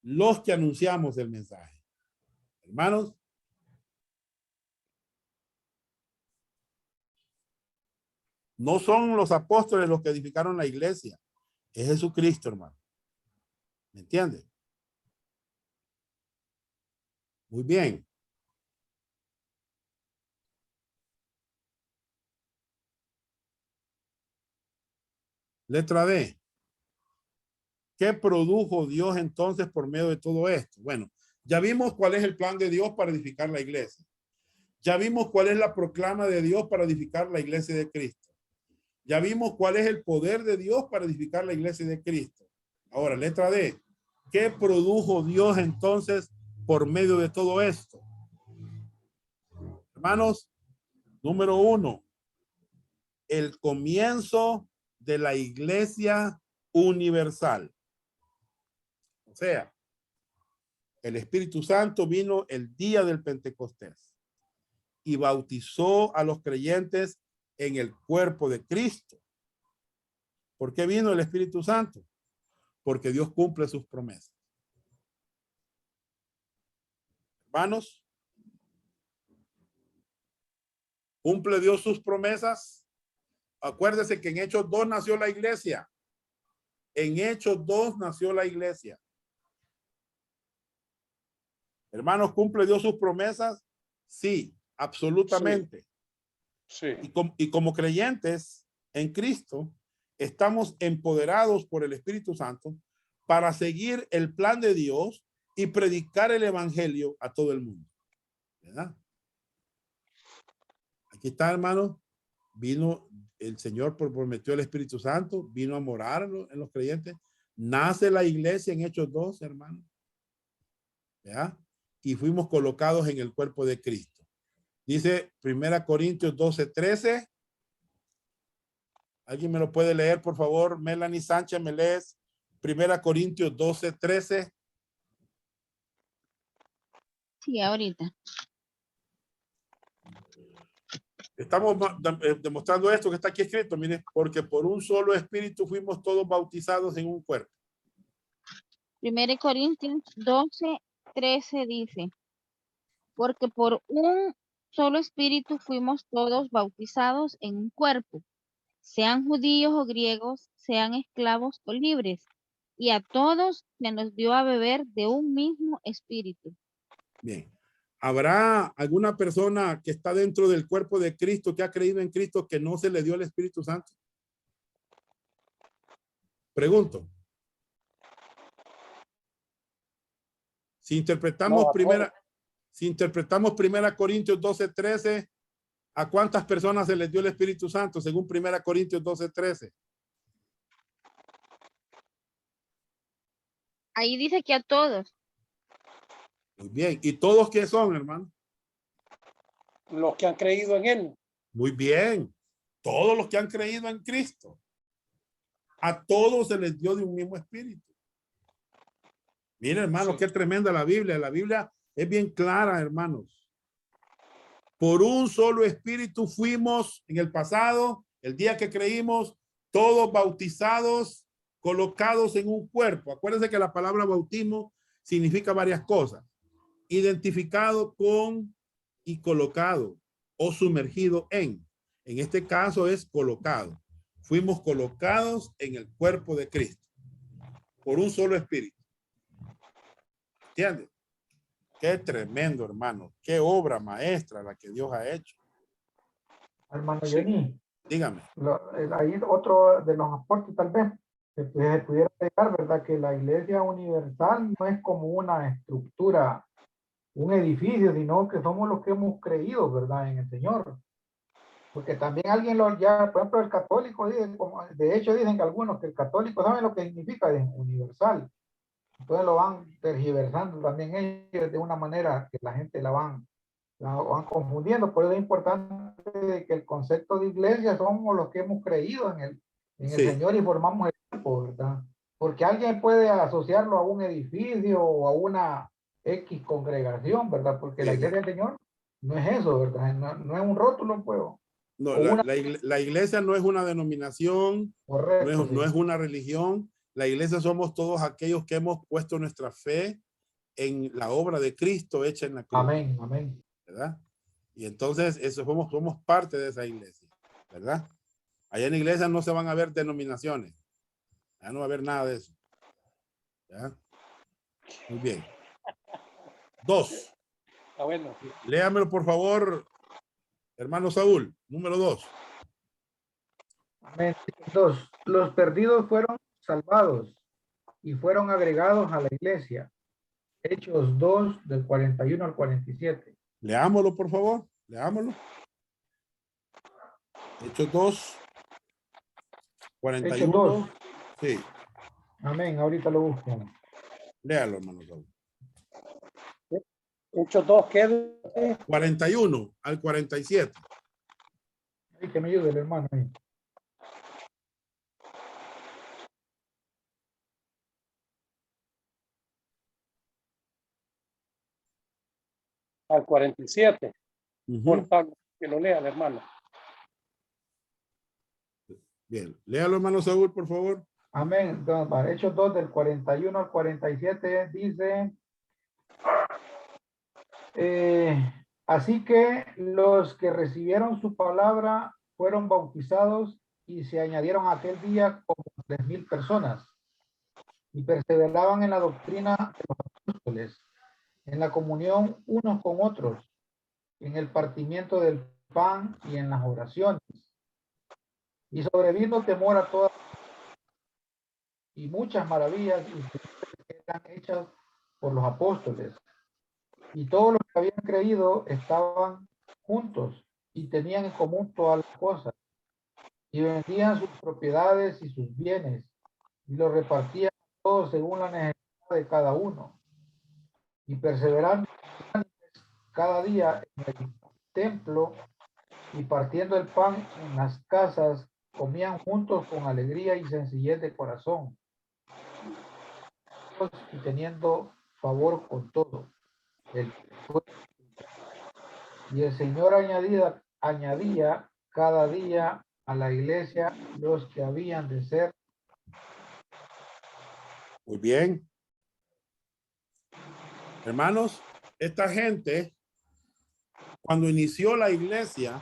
los que anunciamos el mensaje. Hermanos, no son los apóstoles los que edificaron la iglesia, es Jesucristo, hermano. ¿Me entiende? Muy bien. Letra D. ¿Qué produjo Dios entonces por medio de todo esto? Bueno, ya vimos cuál es el plan de Dios para edificar la iglesia. Ya vimos cuál es la proclama de Dios para edificar la iglesia de Cristo. Ya vimos cuál es el poder de Dios para edificar la iglesia de Cristo. Ahora, letra D. ¿Qué produjo Dios entonces por medio de todo esto? Hermanos, número 1. El comienzo de la iglesia universal. O sea, el Espíritu Santo vino el día del Pentecostés y bautizó a los creyentes en el cuerpo de Cristo. ¿Por qué vino el Espíritu Santo? Porque Dios cumple sus promesas. Hermanos, ¿cumple Dios sus promesas? Acuérdese que en Hechos 2 nació la iglesia. En Hechos 2 nació la iglesia. Hermanos, ¿cumple Dios sus promesas? Sí, absolutamente. Sí. Y como creyentes en Cristo, estamos empoderados por el Espíritu Santo para seguir el plan de Dios y predicar el evangelio a todo el mundo. ¿Verdad? Aquí está, hermano. Vino el Señor, prometió el Espíritu Santo, vino a morar en los creyentes. Nace la iglesia en Hechos 2, hermano. ¿Verdad? Y fuimos colocados en el cuerpo de Cristo. Dice 1 Corintios 12:13. ¿Alguien me lo puede leer, por favor? Melanie Sánchez, ¿me lees? 1 Corintios 12:13. Sí, ahorita. Estamos demostrando esto que está aquí escrito, mire, porque por un solo espíritu fuimos todos bautizados en un cuerpo. 1 Corintios 12:13 dice, porque por un solo espíritu fuimos todos bautizados en un cuerpo, sean judíos o griegos, sean esclavos o libres, y a todos se nos dio a beber de un mismo espíritu. Bien. ¿Habrá alguna persona que está dentro del cuerpo de Cristo, que ha creído en Cristo, que no se le dio el Espíritu Santo? Pregunto. Si interpretamos No, a primera Corintios 12:13, ¿a cuántas personas se les dio el Espíritu Santo según 1 Corintios 12:13? Ahí dice que a todos. Muy bien. ¿Y todos qué son, hermano? los que han creído en él. Muy bien. Todos los que han creído en Cristo. A todos se les dio de un mismo espíritu. Miren, hermano, Sí. qué tremenda la Biblia. La Biblia es bien clara, hermanos. Por un solo espíritu fuimos en el pasado, el día que creímos, todos bautizados, colocados en un cuerpo. Acuérdense que la palabra bautismo significa varias cosas. Identificado con y colocado o sumergido en. En este caso es colocado. Fuimos colocados en el cuerpo de Cristo por un solo espíritu. ¿Entiendes? Qué tremendo, hermano. Qué obra maestra la que Dios ha hecho. Hermano Sí. Johnny, Dígame. ahí otro de los aportes tal vez se pudiera dejar, ¿verdad? Que la Iglesia Universal no es como una estructura, un edificio, sino que somos los que hemos creído, ¿verdad? En el Señor. Porque también alguien ya, por ejemplo, el católico, de hecho dicen que algunos que el católico saben lo que significa de universal. Entonces lo van tergiversando también ellos de una manera que la gente la van confundiendo. Por eso es importante que el concepto de iglesia somos los que hemos creído en el Sí. Señor y formamos el cuerpo, ¿verdad? Porque alguien puede asociarlo a un edificio o a una X congregación, ¿verdad? Porque la iglesia del Señor no es eso, ¿verdad? No es un rótulo, pues. No, O una, la iglesia no es una denominación, correcto, no sí. es una religión. La iglesia somos todos aquellos que hemos puesto nuestra fe en la obra de Cristo hecha en la cruz. Amén, amén. ¿Verdad? Y entonces eso somos parte de esa iglesia, ¿verdad? Allá en la iglesia no se van a ver denominaciones. Ya no va a haber nada de eso. ¿Ya? Muy bien. 2. Ah, bueno. Léamelo, por favor, hermano Saúl. Número 2. Amén. 2. Los perdidos fueron salvados y fueron agregados a la iglesia. Hechos 2, del 41 al 47. Leámoslo, por favor. Leámoslo. Hechos 2, 41. Hechos 2. Sí. Amén. Ahorita lo busco. Léalo, hermano Saúl. Hechos 2, ¿qué? 41 al 47. Ay, que me ayude el hermano ahí. Al 47. Por Uh-huh. favor, que lo lea el hermano. Bien. Léalo, hermano Saúl, por favor. Amén. Entonces, Hechos 2, del 41 al 47, dice: así que los que recibieron su palabra fueron bautizados y se añadieron aquel día como 3,000 personas y perseveraban en la doctrina de los apóstoles, en la comunión unos con otros, en el partimiento del pan y en las oraciones. Y sobrevino temor a todas, y muchas maravillas eran hechas por los apóstoles. Y todos los que habían creído estaban juntos y tenían en común todas las cosas. Y vendían sus propiedades y sus bienes y los repartían todos según la necesidad de cada uno. Y perseverando cada día en el templo y partiendo el pan en las casas, comían juntos con alegría y sencillez de corazón y teniendo favor con todo. Y el Señor añadía añadía cada día a la iglesia los que habían de ser. Muy bien. Hermanos, esta gente, cuando inició la iglesia,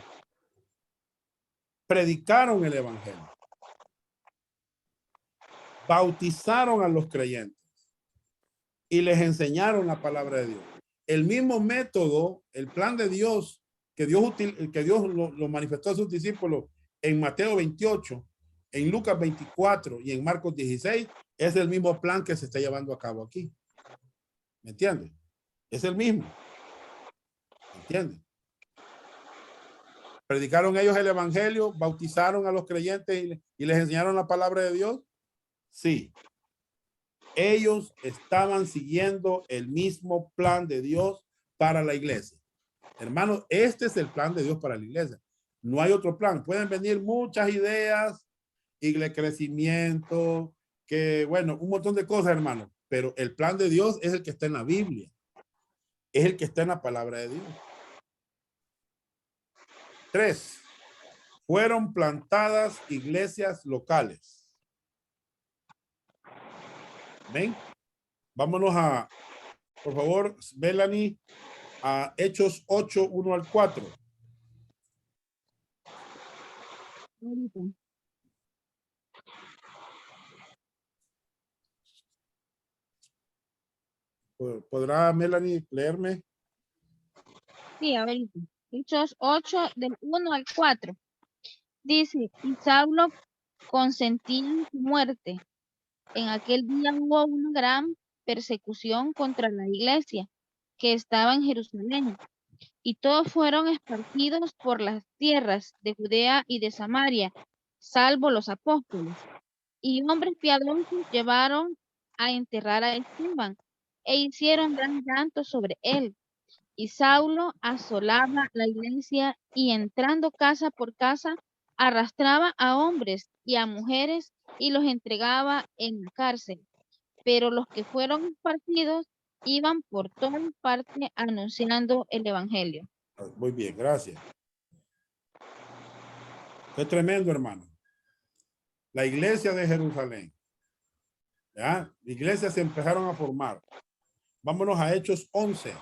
predicaron el evangelio. Bautizaron a los creyentes y les enseñaron la palabra de Dios. El mismo método, el plan de Dios, que Dios lo manifestó a sus discípulos en Mateo 28, en Lucas 24 y en Marcos 16, es el mismo plan que se está llevando a cabo aquí. ¿Me entiendes? Es el mismo. ¿Me entiendes? Predicaron ellos el evangelio, bautizaron a los creyentes y les enseñaron la palabra de Dios. Sí. Ellos estaban siguiendo el mismo plan de Dios para la iglesia. Hermanos, este es el plan de Dios para la iglesia. No hay otro plan. Pueden venir muchas ideas, iglesia, crecimiento, que bueno, un montón de cosas, hermanos. Pero el plan de Dios es el que está en la Biblia. Es el que está en la palabra de Dios. 3. Fueron plantadas iglesias locales. ¿Ven? Vámonos a, por favor, Melanie, a Hechos 8, 1 al 4. ¿Podrá Melanie leerme? Sí, a ver. Hechos 8 del 1 al 4. Dice, y Saulo consentía en su muerte. En aquel día hubo una gran persecución contra la iglesia que estaba en Jerusalén, y todos fueron esparcidos por las tierras de Judea y de Samaria, salvo los apóstoles. Y hombres piadosos llevaron a enterrar a Esteban, e hicieron gran llanto sobre él. Y Saulo asolaba la iglesia, y entrando casa por casa, arrastraba a hombres y a mujeres y los entregaba en la cárcel. Pero los que fueron esparcidos iban por todas partes anunciando el evangelio. Muy bien, gracias. Qué tremendo, hermano. La iglesia de Jerusalén. ¿Ya? Iglesias se empezaron a formar. Vámonos a Hechos 11,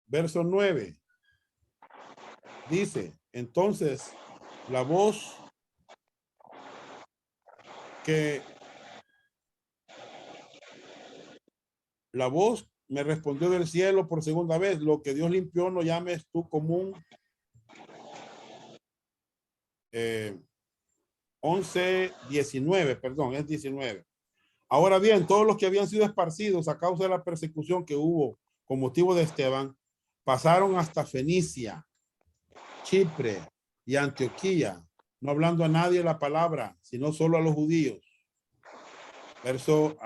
verso 9. Dice, entonces, la voz me respondió del cielo por segunda vez, lo que Dios limpió no llames tú común. 11, 19, perdón, es 19. Ahora bien, todos los que habían sido esparcidos a causa de la persecución que hubo con motivo de Esteban, pasaron hasta Fenicia, Chipre y Antioquía, no hablando a nadie la palabra, sino solo a los judíos. Verso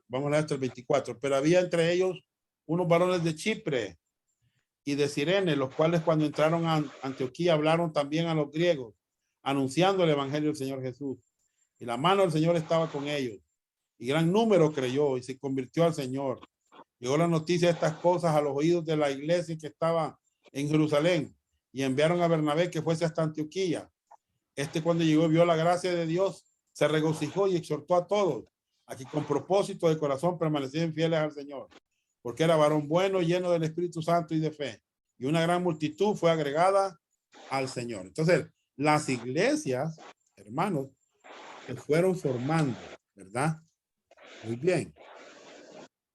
vamos a leer hasta el 24. Pero había entre ellos unos varones de Chipre y de Cirene, los cuales cuando entraron a Antioquía hablaron también a los griegos, anunciando el evangelio del Señor Jesús. Y la mano del Señor estaba con ellos. Y gran número creyó y se convirtió al Señor. Llegó la noticia de estas cosas a los oídos de la iglesia que estaba en Jerusalén, y enviaron a Bernabé que fuese hasta Antioquía. Cuando llegó vio la gracia de Dios, se regocijó y exhortó a todos a que con propósito de corazón permanecieran fieles al Señor, porque era varón bueno, lleno del Espíritu Santo y de fe, y una gran multitud fue agregada al Señor. Entonces, las iglesias, hermanos, se fueron formando, ¿verdad? Muy bien.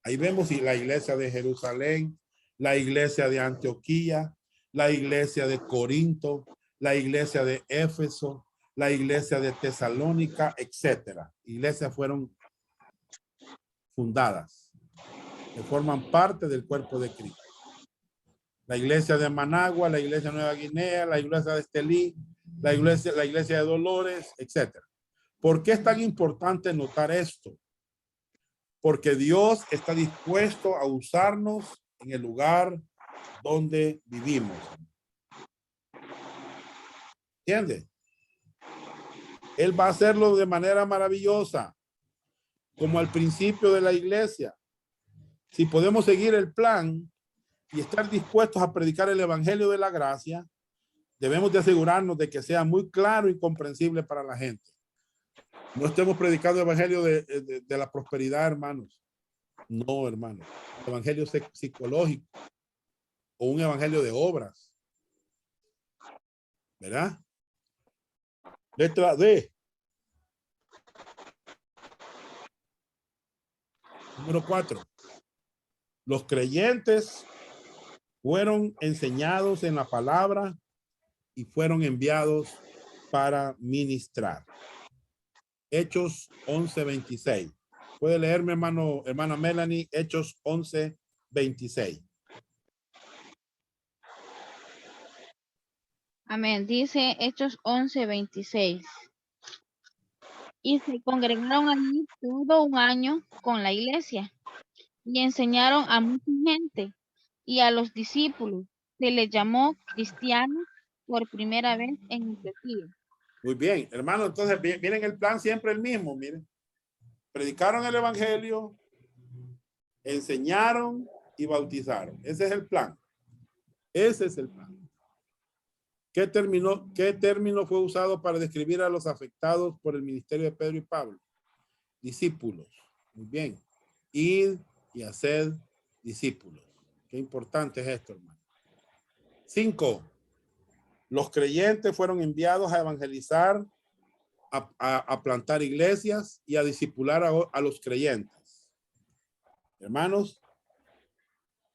Ahí vemos la iglesia de Jerusalén, la iglesia de Antioquía, la iglesia de Corinto, la iglesia de Éfeso, la iglesia de Tesalónica, etcétera. Iglesias fueron fundadas, que forman parte del cuerpo de Cristo. La iglesia de Managua, la iglesia de Nueva Guinea, la iglesia de Estelí, la iglesia de Dolores, etcétera. ¿Por qué es tan importante notar esto? Porque Dios está dispuesto a usarnos en el lugar donde vivimos. ¿Entiende? Él va a hacerlo de manera maravillosa, como al principio de la iglesia. Si podemos seguir el plan y estar dispuestos a predicar el evangelio de la gracia, Debemos de asegurarnos de que sea muy claro y comprensible para la gente. No estemos predicando el evangelio de la prosperidad, hermanos. No, hermanos. El evangelio psicológico o un evangelio de obras. ¿Verdad? Letra D. Número 4. Los creyentes fueron enseñados en la palabra y fueron enviados para ministrar. Hechos 11:26. Puede leerme, hermana Melanie, Hechos 11:26. Amén. Dice Hechos 11:26. Y se congregaron allí todo un año con la iglesia y enseñaron a mucha gente, y a los discípulos se les llamó cristianos por primera vez en Antioquía. Muy bien, hermano, entonces miren el plan siempre el mismo, miren. Predicaron el evangelio, enseñaron y bautizaron. Ese es el plan. Ese es el plan. ¿Qué término fue usado para describir a los afectados por el ministerio de Pedro y Pablo? Discípulos. Muy bien. Id y haced discípulos. Qué importante es esto, hermano. 5. Los creyentes fueron enviados a evangelizar, a plantar iglesias y a discipular a los creyentes. Hermanos,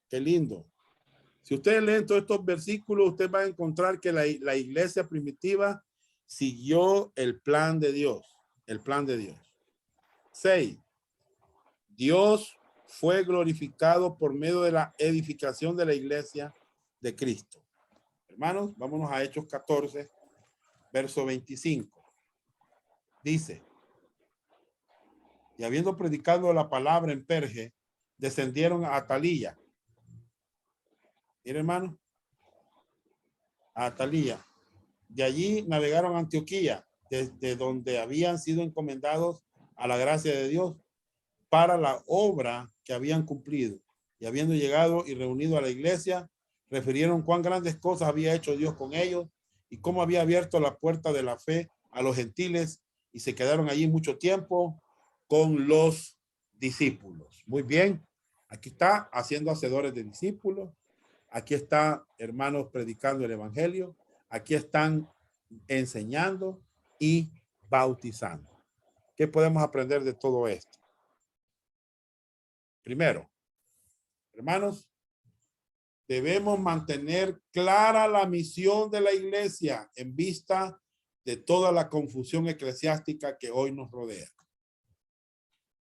qué lindo. Si ustedes leen todos estos versículos, usted va a encontrar que la iglesia primitiva siguió el plan de Dios. El plan de Dios. 6. Dios fue glorificado por medio de la edificación de la iglesia de Cristo. Hermanos, vámonos a Hechos 14, verso 25. Dice, y habiendo predicado la palabra en Perge, descendieron a Atalía. Mira, hermano, a Atalía. De allí navegaron a Antioquía, desde donde habían sido encomendados a la gracia de Dios para la obra que habían cumplido. Y habiendo llegado y reunido a la iglesia, refirieron cuán grandes cosas había hecho Dios con ellos y cómo había abierto la puerta de la fe a los gentiles, y se quedaron allí mucho tiempo con los discípulos. Muy bien. Aquí está haciendo hacedores de discípulos. Aquí está, hermanos, predicando el evangelio. Aquí están enseñando y bautizando. ¿Qué podemos aprender de todo esto? Primero, hermanos, debemos mantener clara la misión de la iglesia en vista de toda la confusión eclesiástica que hoy nos rodea.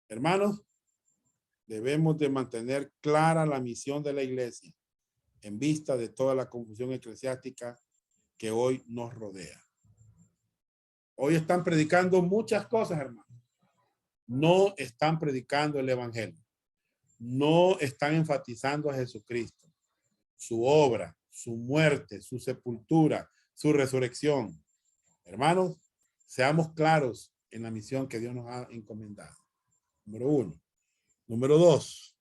Hermanos, debemos de mantener clara la misión de la iglesia en vista de toda la confusión eclesiástica que hoy nos rodea. Hoy están predicando muchas cosas, hermanos. No están predicando el evangelio. No están enfatizando a Jesucristo, su obra, su muerte, su sepultura, su resurrección. Hermanos, seamos claros en la misión que Dios nos ha encomendado. Número 1. Número 2.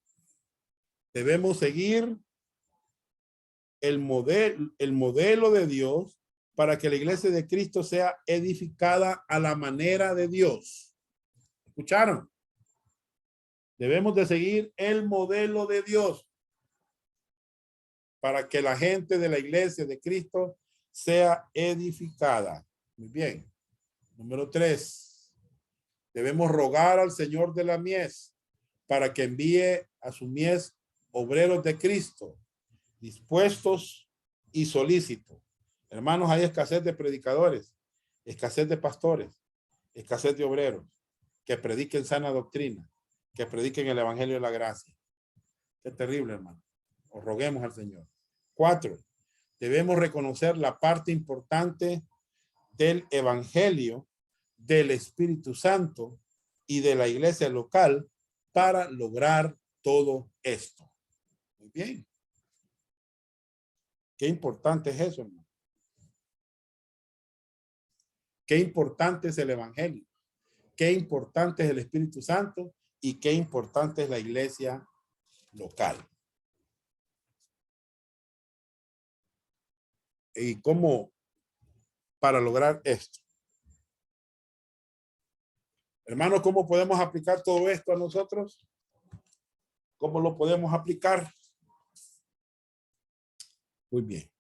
Debemos seguir el modelo de Dios para que la iglesia de Cristo sea edificada a la manera de Dios. ¿Escucharon? Debemos de seguir el modelo de Dios para que la gente de la iglesia de Cristo sea edificada. Muy bien. Número 3. Debemos rogar al Señor de la mies para que envíe a su mies obreros de Cristo, dispuestos y solícitos. Hermanos, hay escasez de predicadores, escasez de pastores, escasez de obreros que prediquen sana doctrina, que prediquen el evangelio de la gracia. Qué terrible, hermano. Os roguemos al Señor. 4. Debemos reconocer la parte importante del evangelio, del Espíritu Santo y de la iglesia local para lograr todo esto. Muy bien. Qué importante es eso, hermano. Qué importante es el evangelio. Qué importante es el Espíritu Santo y qué importante es la iglesia local. Y cómo para lograr esto. Hermanos, ¿cómo podemos aplicar todo esto a nosotros? ¿Cómo lo podemos aplicar? Muy bien.